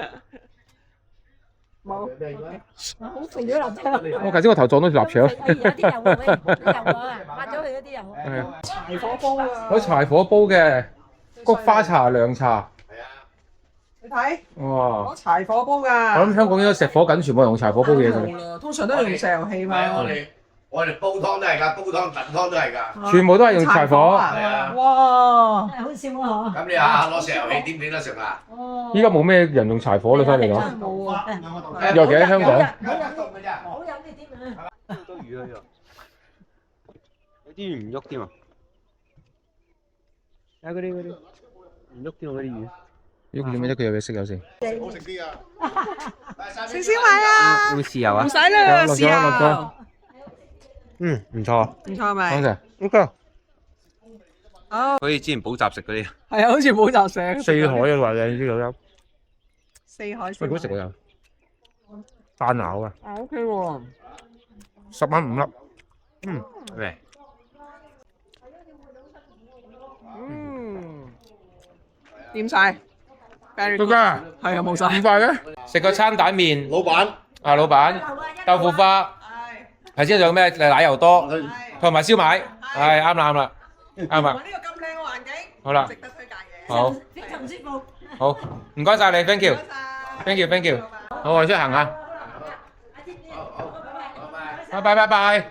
[SPEAKER 3] 好肥咗臘腸。
[SPEAKER 2] 我頭先個頭撞到條臘腸。
[SPEAKER 3] 有啲油啊，啲油啊，抹咗佢嗰啲油。
[SPEAKER 2] 係啊，
[SPEAKER 1] 柴火煲啊！
[SPEAKER 2] 有柴火煲嘅菊花茶、涼茶。
[SPEAKER 1] 你睇，
[SPEAKER 2] 哇！
[SPEAKER 1] 攞柴火煲㗎。
[SPEAKER 2] 我諗香港應該石火緊，全部用柴火煲嘢㗎。
[SPEAKER 1] 冇啦，通常都係用石油氣
[SPEAKER 6] 唔係
[SPEAKER 1] 嘛。
[SPEAKER 6] 我哋煲湯都係㗎，煲湯燉湯都係㗎。
[SPEAKER 2] 全部都係用柴火。
[SPEAKER 6] 係啊。
[SPEAKER 1] 哇！
[SPEAKER 3] 好笑啊！
[SPEAKER 6] 咁你下下攞石油氣點整得成啊？
[SPEAKER 2] 依家冇咩人用柴火啦，犀利講。
[SPEAKER 1] 冇啊！
[SPEAKER 2] 尤其喺香港。
[SPEAKER 3] 好飲啲添啊！
[SPEAKER 7] 好多魚喺度，有啲魚唔喐添啊！睇嗰啲唔喐添啊！嗰啲魚。
[SPEAKER 2] 喐點解佢有嘢識有先？
[SPEAKER 8] 好食啲啊！
[SPEAKER 1] 食燒賣啊！
[SPEAKER 7] 有冇豉油啊
[SPEAKER 1] 唔？使啦，
[SPEAKER 2] 落咗
[SPEAKER 1] 試
[SPEAKER 2] 落咗
[SPEAKER 1] 下。
[SPEAKER 2] 嗯，唔錯啊。
[SPEAKER 1] 唔錯咪？
[SPEAKER 2] 講謝。OK。
[SPEAKER 7] 好似之前補習食嗰啲。
[SPEAKER 1] 係啊，好似補習社。
[SPEAKER 2] 四海啊，話你呢度有。
[SPEAKER 1] 四海。
[SPEAKER 2] 喂，好食啊！單咬啊
[SPEAKER 1] 啊 OK 喎。
[SPEAKER 2] ，10蚊5粒。嗯。
[SPEAKER 7] 咩？
[SPEAKER 1] 嗯。掂晒。
[SPEAKER 2] 得㗎。
[SPEAKER 1] 係啊，冇晒。
[SPEAKER 2] 咁快嘅？食個餐蛋麵。
[SPEAKER 8] 老闆，
[SPEAKER 2] 啊，老闆。豆腐花。係之後仲有咩？奶油多。同埋燒賣。係啱啦啱啦。啱啦。
[SPEAKER 1] 呢個咁靚嘅環境。
[SPEAKER 2] 好啦。
[SPEAKER 1] 值得推介嘅。
[SPEAKER 2] 好。
[SPEAKER 3] 非常舒服。
[SPEAKER 2] 好，唔該晒你，thank you，thank you，thank you。好，我哋出去行下。拜拜拜拜。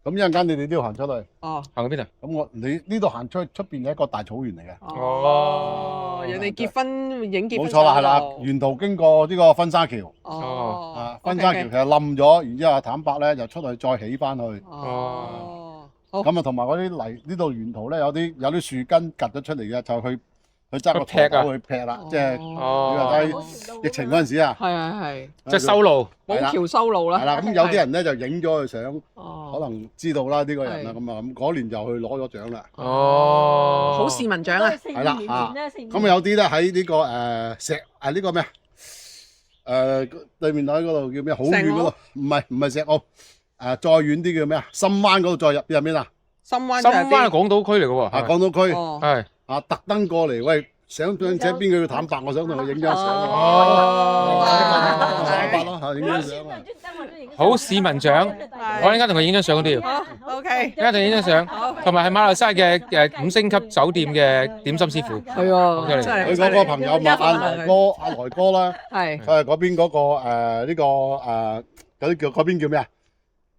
[SPEAKER 8] 咁一陣間你哋都要行出去。
[SPEAKER 1] 哦。
[SPEAKER 2] 行去邊啊？
[SPEAKER 8] 咁你呢度行出邊有一個大草原嚟嘅。
[SPEAKER 1] 哦。人哋結婚影結婚。
[SPEAKER 8] 冇錯啦，係啦，沿途經過呢個婚紗橋。
[SPEAKER 1] 哦。
[SPEAKER 8] 啊，婚紗橋其實冧咗，然之後坦白咧就出去再起翻去。
[SPEAKER 1] 哦。好。
[SPEAKER 8] 咁啊，同埋嗰啲泥呢度沿途咧有啲樹根趌咗出嚟嘅，就去揸個
[SPEAKER 2] 劈啊
[SPEAKER 8] 鋤頭去劈啦，即係你話喺疫情嗰陣時啊，
[SPEAKER 1] 係。
[SPEAKER 2] 即係修路。
[SPEAKER 1] 補橋修路啦。
[SPEAKER 8] 係啦，咁有啲人咧就影咗佢相，
[SPEAKER 1] 哦。
[SPEAKER 8] 可能知道啦呢個人啦，咁啊咁嗰年就去攞咗獎啦。
[SPEAKER 2] 哦。
[SPEAKER 1] 好市民獎啊！
[SPEAKER 8] 係啦啊，咁有啲咧喺呢個呢個咩對面海嗰度叫咩？好遠嗰度，唔係石澳，再遠啲叫咩啊？深灣嗰度再入邊啊？
[SPEAKER 1] 深灣
[SPEAKER 2] 係港島區嚟嘅喎。
[SPEAKER 8] 啊，港島區
[SPEAKER 2] 係
[SPEAKER 8] 啊，特登過嚟喂，想請邊個要坦白，我想同佢影張相。
[SPEAKER 2] 哦。
[SPEAKER 8] 坦白咯嚇，影張相啊！
[SPEAKER 2] 好市民獎，我陣間同佢影張相都要。
[SPEAKER 1] 好 OK。
[SPEAKER 2] 陣間同佢影張相，同埋係馬來西亞嘅5星級酒店嘅點心師傅。
[SPEAKER 1] 係啊，
[SPEAKER 2] 真
[SPEAKER 1] 係。
[SPEAKER 8] 佢嗰個朋友咪阿來哥啦，
[SPEAKER 1] 係。
[SPEAKER 8] 佢係嗰邊嗰個呢個嗰啲叫嗰邊叫咩啊？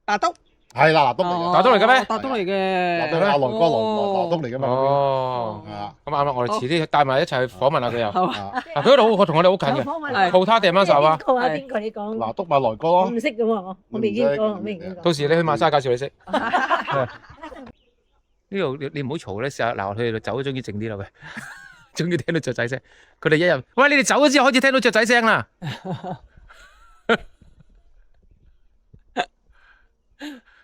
[SPEAKER 1] 大督。
[SPEAKER 8] 係啦，拿督嚟嘅，
[SPEAKER 2] 拿督嚟嘅咩？
[SPEAKER 1] 拿督嚟嘅，
[SPEAKER 8] 拿督阿來哥拿督嚟嘅嘛。
[SPEAKER 2] 哦，
[SPEAKER 8] 係啊，
[SPEAKER 2] 咁啱啦，我哋遲啲帶埋一齊去訪問下佢又。
[SPEAKER 1] 好
[SPEAKER 8] 啊
[SPEAKER 2] 嗱，佢嗰度同我哋好近嘅，
[SPEAKER 1] 係
[SPEAKER 2] 鋪他訂翻手啊！
[SPEAKER 3] 邊個啊？邊個你講？
[SPEAKER 8] 拿督咪來哥咯。
[SPEAKER 3] 我唔識嘅喎，我未見過，我未見過。
[SPEAKER 2] 到時你去馬莎介紹你識。呢度你唔好嘈咧，試下嗱，佢哋走咗，終於靜啲啦，喂，終於聽到雀仔聲。佢哋一入，喂，你哋走咗之後開始聽到雀仔聲啦。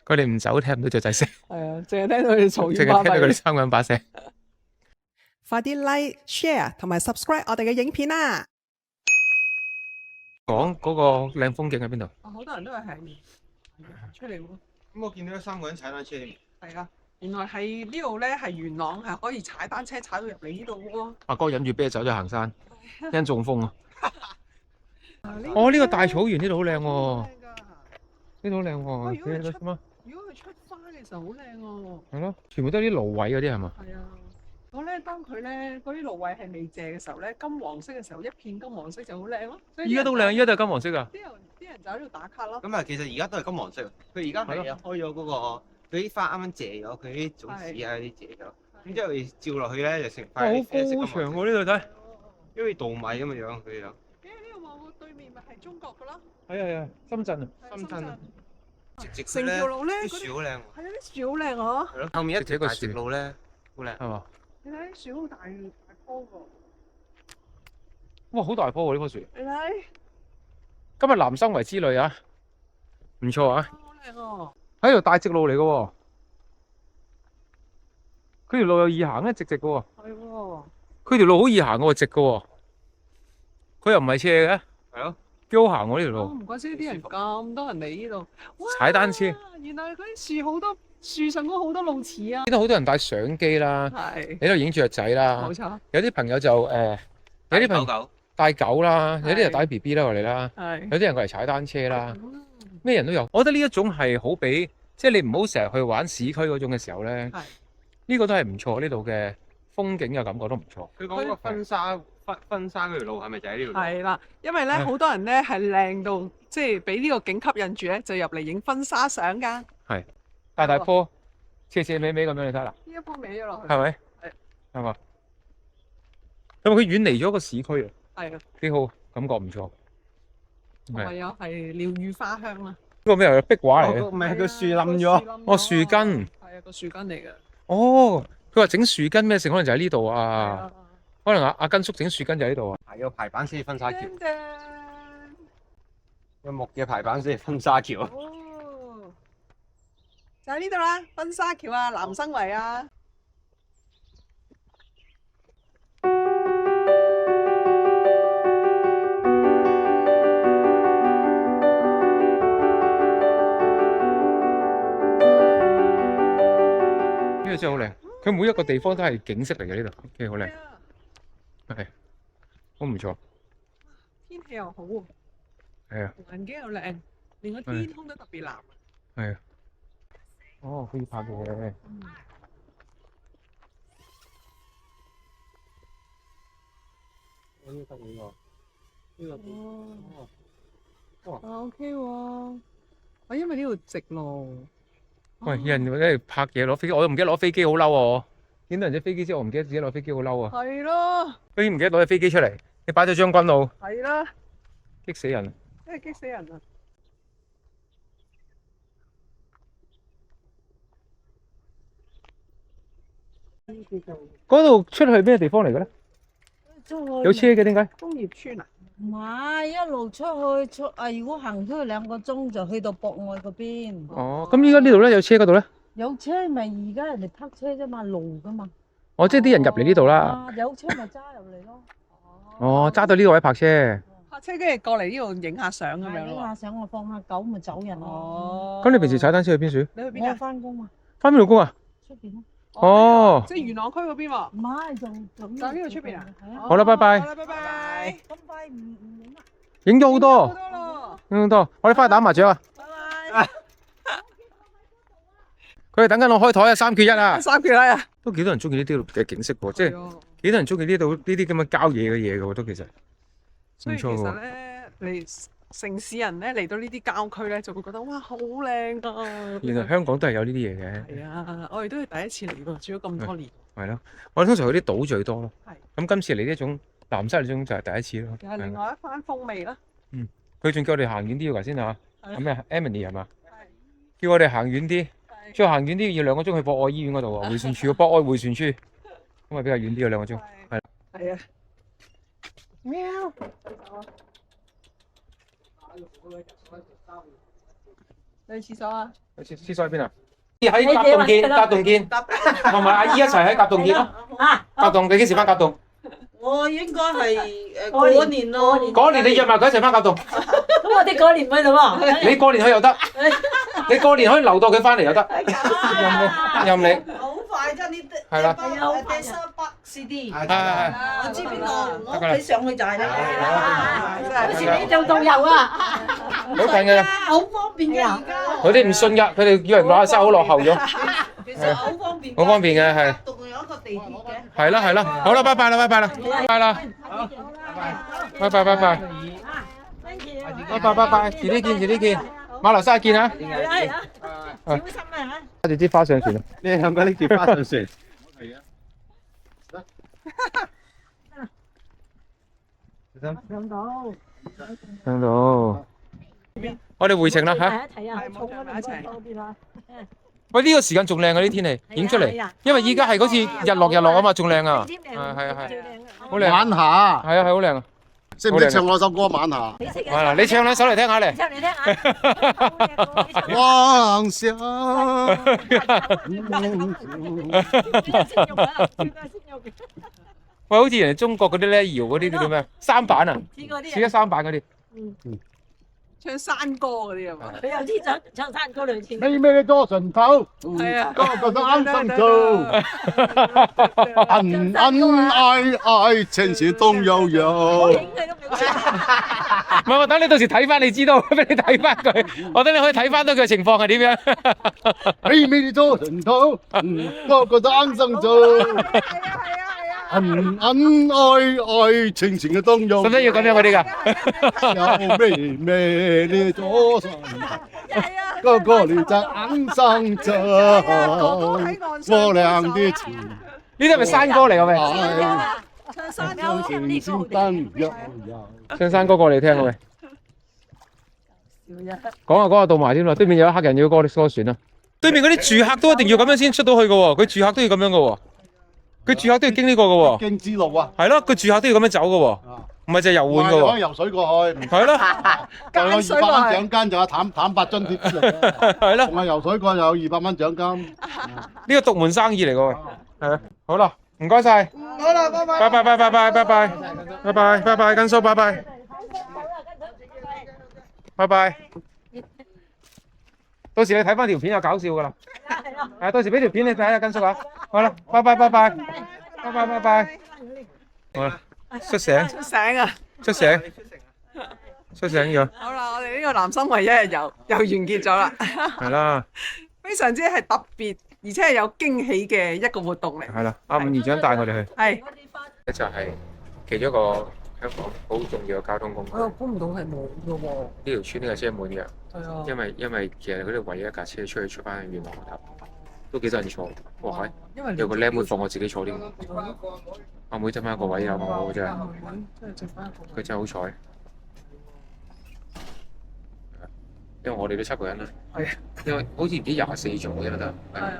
[SPEAKER 2] 佢哋唔走，聽唔到雀仔聲，
[SPEAKER 1] 係啊，淨係聽到佢哋嘈
[SPEAKER 2] 淨係聽到佢哋三個人把聲。
[SPEAKER 1] 快啲 like、share 同埋 subscribe 我哋嘅影片啦！
[SPEAKER 2] 講嗰個靚風景喺邊度？
[SPEAKER 1] 好多人都係出嚟喎。
[SPEAKER 7] 咁我見到三個人踩單車添。
[SPEAKER 1] 係啊，原來係呢度咧係元朗，係可以踩單車踩到入嚟呢度喎。
[SPEAKER 2] 阿哥飲住啤酒就行山，因中風啊！哦，呢個大草原呢度好靚喎，呢度好靚喎，你睇到嗎？
[SPEAKER 1] 如果佢出花嘅時候好靚喎。
[SPEAKER 2] 係咯，全部都係啲蘆葦嗰啲係嘛？
[SPEAKER 1] 係啊，我咧當佢咧嗰啲蘆葦係未謝嘅時候咧，金黃色嘅時候，一片金黃色就好靚咯。
[SPEAKER 2] 而家都靚，而家都係金黃色㗎。
[SPEAKER 1] 啲人就喺度打卡咯。
[SPEAKER 7] 咁啊，其實而家都係金黃色。佢而家係開咗嗰個，佢啲花啱啱謝咗，佢啲種子啊啲謝咗。咁之後照落去咧就成塊啡色金黃色。
[SPEAKER 2] 好高長喎呢度睇，
[SPEAKER 7] 因為稻米咁嘅樣佢又。
[SPEAKER 1] 呢度望過對面咪係中國㗎咯。
[SPEAKER 2] 係啊，深圳啊，
[SPEAKER 7] 深圳。直
[SPEAKER 1] 成條路咧，
[SPEAKER 7] 啲樹好靚。
[SPEAKER 1] 係啊，啲樹好靚啊！
[SPEAKER 7] 係咯，後面一條大直路咧，好靚。
[SPEAKER 2] 係嘛？
[SPEAKER 1] 你睇啲樹好大棵喎。
[SPEAKER 2] 哇，好大棵喎呢棵樹。
[SPEAKER 1] 你睇。
[SPEAKER 2] 今日南生圍之旅啊，唔錯啊。
[SPEAKER 1] 好靚喎！
[SPEAKER 2] 喺度大直路嚟嘅喎，佢條路又易行咧，直直嘅喎。
[SPEAKER 1] 係喎。
[SPEAKER 2] 佢條路好易行嘅喎，直嘅喎。佢又唔係斜嘅。
[SPEAKER 7] 係咯。
[SPEAKER 2] 幾好行喎呢條路。
[SPEAKER 1] 唔怪之啲人咁多人嚟呢度。
[SPEAKER 2] 踩單車。
[SPEAKER 1] 原來嗰啲樹好多，樹上高好多路齒啊！
[SPEAKER 2] 呢度好多人帶相機啦，
[SPEAKER 1] 係。
[SPEAKER 2] 喺度影雀仔啦。
[SPEAKER 1] 冇錯。
[SPEAKER 2] 有啲朋友就有啲朋友帶狗啦，有啲人帶 BB 啦過嚟啦，有啲人過嚟踩單車啦，咩人都有。我覺得呢一種係好比，即係你唔好成日去玩市區嗰種嘅時候咧，呢個都係唔錯。呢度嘅風景嘅感覺都唔錯。
[SPEAKER 7] 佢講個婚紗嗰條路係咪就喺呢條路？
[SPEAKER 1] 係啦，因為咧好多人咧係靚到，即係俾呢個景吸引住咧，就入嚟影婚紗相㗎。
[SPEAKER 2] 係大棵，斜斜尾尾咁樣，你睇啦。
[SPEAKER 1] 呢一棵歪咗落去。
[SPEAKER 2] 係咪？係嘛？因為佢遠離咗個市區啊。
[SPEAKER 1] 係啊。
[SPEAKER 2] 幾好，感覺唔錯。
[SPEAKER 1] 同埋有係鳥語花香啦。
[SPEAKER 2] 呢個咩嚟？壁畫嚟嘅。
[SPEAKER 7] 唔係個樹冧咗。
[SPEAKER 2] 哦，樹根。
[SPEAKER 1] 係啊，個樹根嚟嘅。
[SPEAKER 2] 哦，佢話整樹根咩？成可能就喺呢度啊。可能阿根叔整樹根就喺呢度啊。
[SPEAKER 7] 係個排版先婚紗橋。個木嘅排版先婚紗橋。
[SPEAKER 1] 哦，就喺呢度啦，婚紗橋啊，南生圍啊。
[SPEAKER 2] 呢度真係好靚，佢每一個地方都係景色嚟嘅，呢度，幾好靚，係，好唔錯。
[SPEAKER 1] 天氣又好喎，
[SPEAKER 2] 係啊，
[SPEAKER 1] 環境又靚，連個天空都特別藍。
[SPEAKER 2] 係啊，哦，可以拍嘅。呢個得意喎，呢個
[SPEAKER 1] 哇 ，OK 喎，啊，因為呢度直路。
[SPEAKER 2] 喂，有人喺度拍嘢攞飛機，我又唔記得攞飛機，好嬲啊！我見到人隻飛機之後，我唔記得自己攞飛機，好嬲啊！
[SPEAKER 1] 係咯。
[SPEAKER 2] 居然唔記得攞隻飛機出嚟，你擺咗將軍澳。
[SPEAKER 1] 係啦。
[SPEAKER 2] 激死人！
[SPEAKER 1] 真係激死人啊！
[SPEAKER 2] 嗰度出去咩地方嚟嘅咧？有車嘅點解？
[SPEAKER 1] 工業村啊？
[SPEAKER 5] 唔係一路出去如果行出去2個鐘就去到博愛嗰邊。
[SPEAKER 2] 哦，咁依家呢度咧有車嗰度咧？
[SPEAKER 5] 有車咪而家人哋泊車啫嘛，路噶嘛。
[SPEAKER 2] 哦，即係啲人入嚟呢度啦。
[SPEAKER 5] 有車咪揸入嚟咯。
[SPEAKER 2] 哦，揸到呢個位泊車。
[SPEAKER 1] 泊車跟住過嚟呢度影下相咁樣咯。
[SPEAKER 5] 影下相，我放下狗咪走人咯。
[SPEAKER 1] 哦。
[SPEAKER 2] 咁你平時踩單車去邊處？
[SPEAKER 1] 你去邊啊？
[SPEAKER 5] 我翻工嘛。
[SPEAKER 2] 翻邊度工啊？
[SPEAKER 5] 出邊咯。
[SPEAKER 2] 哦。
[SPEAKER 1] 即係元朗區嗰邊喎。
[SPEAKER 5] 唔係，就
[SPEAKER 1] 呢度出邊啊？
[SPEAKER 2] 好啦，拜拜。
[SPEAKER 1] 好啦，拜拜。
[SPEAKER 5] 咁快唔影啊？
[SPEAKER 2] 影咗好多。
[SPEAKER 1] 好多咯。
[SPEAKER 2] 影好多，我哋翻去打麻雀啊！
[SPEAKER 1] 拜拜。
[SPEAKER 2] 佢哋等緊我開台啊，3缺1啊
[SPEAKER 1] ！3缺1啊！
[SPEAKER 2] 都幾多人中意呢啲嘅景色喎，即係幾多人中意呢度呢啲咁嘅郊野嘅嘢嘅喎，都其實唔錯喎。
[SPEAKER 1] 所以其實咧，你城市人咧嚟到呢啲郊區咧，就會覺得哇好靚㗎。
[SPEAKER 2] 原來香港都係有呢啲嘢嘅。
[SPEAKER 1] 係啊，我哋都係第一次嚟喎，住咗咁多年。
[SPEAKER 2] 係咯，我哋通常去啲島最多咯。
[SPEAKER 1] 係。
[SPEAKER 2] 咁今次嚟呢種南沙呢種就係第一次咯。
[SPEAKER 1] 又係另外一番風味啦。
[SPEAKER 2] 佢仲叫我哋行遠啲㗎先嚇。
[SPEAKER 1] 係
[SPEAKER 2] 咁咩 Emily 係嘛？
[SPEAKER 1] 係。
[SPEAKER 2] 叫我哋行遠啲，再行遠啲要2個鐘去博愛醫院嗰度喎，迴旋處博愛迴旋處，咁啊比較遠啲啊2個鐘。係。
[SPEAKER 1] 係啊。喵。去廁所啊！
[SPEAKER 2] 去廁所喺邊啊？喺甲洞見，甲洞見，同埋阿姨一齊喺甲洞見咯。甲洞你幾時翻甲洞？
[SPEAKER 5] 我應該係過年咯。
[SPEAKER 2] 嗰年你約埋佢一齊翻甲洞。
[SPEAKER 3] 咁我哋過年去咯喎。
[SPEAKER 2] 你過年去又得，你過年可以留到佢翻嚟又得，任你。
[SPEAKER 5] 好快啫，呢啲
[SPEAKER 2] 係啦。
[SPEAKER 5] 第三百 CD。
[SPEAKER 2] 係。
[SPEAKER 5] 我知邊度，我屋企上去就係啦。
[SPEAKER 3] 好似你做導遊啊！
[SPEAKER 2] 好近㗎。
[SPEAKER 5] 好方便嘅而家。
[SPEAKER 2] 佢哋唔信㗎，佢哋以為馬來西亞好落後咗。
[SPEAKER 5] 其實好方便。
[SPEAKER 2] 好方便嘅係。
[SPEAKER 5] 仲有一個地鐵嘅。
[SPEAKER 2] 係啦係啦，好啦，拜拜啦，拜拜啦，拜拜啦，拜拜拜拜，拜拜拜拜，遲啲見，遲啲見，馬來西亞見啊！
[SPEAKER 3] 係啊，小心啊嚇！
[SPEAKER 2] 揸住支花上船啊！
[SPEAKER 7] 你係咪拎住花上船？
[SPEAKER 2] 係啊。
[SPEAKER 3] 上到。
[SPEAKER 2] 上到。我哋回程啦嚇。
[SPEAKER 3] 睇啊，重嗰度多啲啦。
[SPEAKER 2] 喂，呢個時間仲靚啊！啲天氣影出嚟，因為依家係好似日落啊嘛，仲靚啊！係啊，好靚。
[SPEAKER 8] 晚霞。
[SPEAKER 2] 係啊，係好靚啊！
[SPEAKER 8] 識唔識唱我首歌《晚霞》？
[SPEAKER 2] 嗱，你唱兩首嚟聽下嚟。
[SPEAKER 3] 唱嚟聽下。
[SPEAKER 8] 望想。
[SPEAKER 2] 喂，好似人哋中國嗰啲咧搖嗰啲叫做咩？三板啊，似得三板嗰啲。
[SPEAKER 1] 唱山歌嗰啲係嘛？
[SPEAKER 3] 佢又知唱山歌類似。
[SPEAKER 8] 你咩多順頭？
[SPEAKER 1] 係啊，
[SPEAKER 8] 個個都啱心做。恩恩愛愛，情情動悠悠。
[SPEAKER 3] 影佢都冇唱。
[SPEAKER 2] 唔係，我等你到時睇翻，你知道，俾你睇翻佢。我等你可以睇翻到佢嘅情況係點樣。
[SPEAKER 8] 你咩多順頭？個個都啱心做。恩恩愛愛，情情嘅動悠悠。
[SPEAKER 2] 使唔使要咁樣嗰啲㗎？
[SPEAKER 8] 有咩咩你多順頭？個個你就啱心做。我倆啲情。
[SPEAKER 2] 呢啲係咪山歌嚟㗎喂？
[SPEAKER 1] 唱山歌。
[SPEAKER 8] 情情燈悠悠。
[SPEAKER 2] 唱山歌過嚟聽喂。講下到埋添啦，對面有黑人要過船啊！對面嗰啲住客都一定要咁樣先出到去㗎喎，佢住客都要咁樣㗎喎。佢住客都要經呢個㗎喎。
[SPEAKER 8] 經之路啊。
[SPEAKER 2] 係咯，佢住客都要咁樣走㗎喎，唔係就係遊玩㗎喎。
[SPEAKER 8] 可以游水過去。
[SPEAKER 2] 係咯。
[SPEAKER 8] 又有200蚊獎金，仲有坦白津貼之類。
[SPEAKER 2] 係咯。
[SPEAKER 8] 同埋游水過有200蚊獎金。
[SPEAKER 2] 呢個獨門生意嚟㗎喎。係啊，好啦，唔該晒。
[SPEAKER 5] 好啦，拜拜。
[SPEAKER 2] 拜拜拜拜拜拜拜拜拜拜拜，根叔拜拜。拜拜。到時你睇翻條片有搞笑㗎啦。係啊，到時俾條片你睇下，根叔啊。好啦，拜拜拜拜，拜拜拜拜。好啦，出醒。
[SPEAKER 1] 出醒啊！
[SPEAKER 2] 出醒。出醒咗。
[SPEAKER 1] 好啦，我哋呢個南生圍一日遊又完結咗啦。
[SPEAKER 2] 係啦。
[SPEAKER 1] 非常之係特別，而且係有驚喜嘅一個活動嚟。
[SPEAKER 2] 係啦，阿伍議長帶我哋去。
[SPEAKER 1] 係。
[SPEAKER 2] 就係其中一個香港好重要嘅交通工具。
[SPEAKER 1] 我估唔到係冇嘅喎。
[SPEAKER 2] 呢條村呢個車滿嘅。
[SPEAKER 1] 係啊。
[SPEAKER 2] 因為其實佢哋唯一一架車出翻去元朗嗰頭，都幾多人坐。哇！有個靚妹放我自己坐添。阿妹執翻一個位有冇真係？佢真係好彩。因為我哋都7個人啦。係。因為好似唔知24座嘅得。係啊。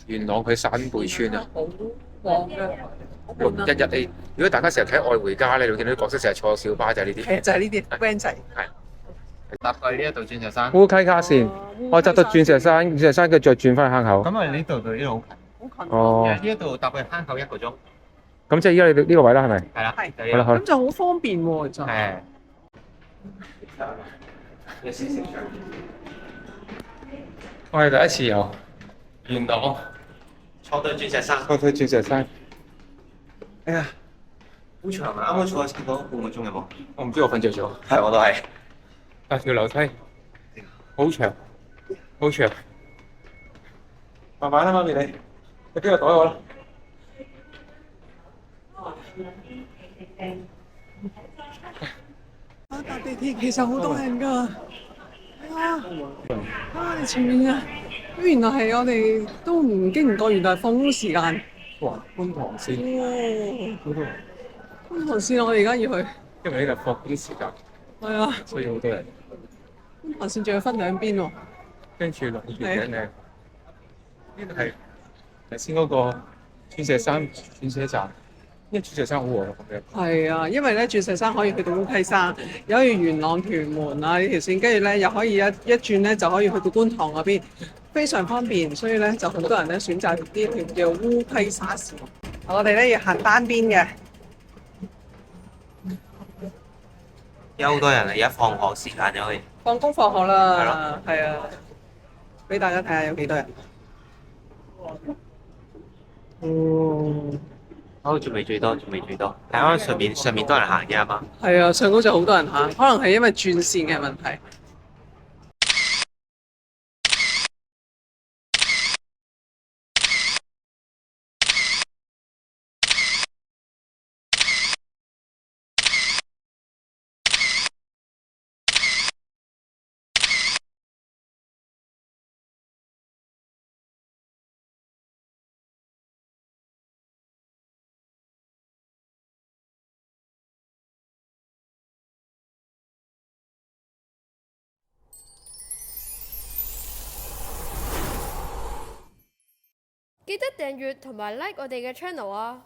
[SPEAKER 2] 元朗佢散貝村啊。好旺嘅。日你，如果大家成日睇《愛回家》咧，你會見到啲角色成日坐小巴就係呢啲。係就係呢啲 van 仔。係。
[SPEAKER 7] 搭去呢一度鑽石山。
[SPEAKER 2] 烏溪卡線，我搭到鑽石山，鑽石山佢再轉翻去坑口。
[SPEAKER 7] 咁啊，呢度到呢度好近。好近。
[SPEAKER 2] 哦。
[SPEAKER 7] 呢一度搭去坑口1個鐘。
[SPEAKER 2] 咁即係依家你呢個位啦，係咪？
[SPEAKER 7] 係啦。
[SPEAKER 1] 係。
[SPEAKER 2] 好啦好啦。
[SPEAKER 1] 咁就好方便喎，就。
[SPEAKER 7] 係。
[SPEAKER 2] 我係第一次遊元朗，
[SPEAKER 7] 坐到鑽石山。
[SPEAKER 2] 坐到鑽石山。
[SPEAKER 7] 哎呀，好長啊！啱啱坐咗差唔多半個鐘有冇？
[SPEAKER 2] 我唔知我瞓着咗。
[SPEAKER 7] 係，我都係。
[SPEAKER 2] 條樓梯好長，好長。慢慢啦，媽咪你俾個袋我啦。
[SPEAKER 1] 搭地鐵其實好多人㗎。你前面啊，原來係我哋都唔經唔覺，原來係放工時間。
[SPEAKER 2] 哇！觀塘線，
[SPEAKER 1] 觀塘線我哋而家要去。
[SPEAKER 2] 因為呢個放工時間，
[SPEAKER 1] 係啊，
[SPEAKER 2] 所以好多人。
[SPEAKER 1] 觀塘線仲要分兩邊喎。
[SPEAKER 2] 跟住落月嘅呢個係頭先嗰個鑽石山轉車站，因為鑽石山好和咁樣。
[SPEAKER 1] 係啊，因為咧鑽石山可以去到烏溪沙，又可以元朗屯門啊呢條線，跟住咧又可以一轉咧就可以去到觀塘嗰邊，非常方便，所以咧就好多人咧選擇呢條叫烏溪沙線。我哋咧要行單邊嘅。
[SPEAKER 7] 有好多人而家放學時間就可以。
[SPEAKER 1] 放工放學啦，係啊，俾大家睇下有幾多人。
[SPEAKER 7] 仲未最多，係啱啱上面多人行嘅嘛。
[SPEAKER 1] 係啊，上高就好多人行，可能係因為轉線嘅問題。
[SPEAKER 9] 記得訂閱同埋 like 我哋嘅 channel啊！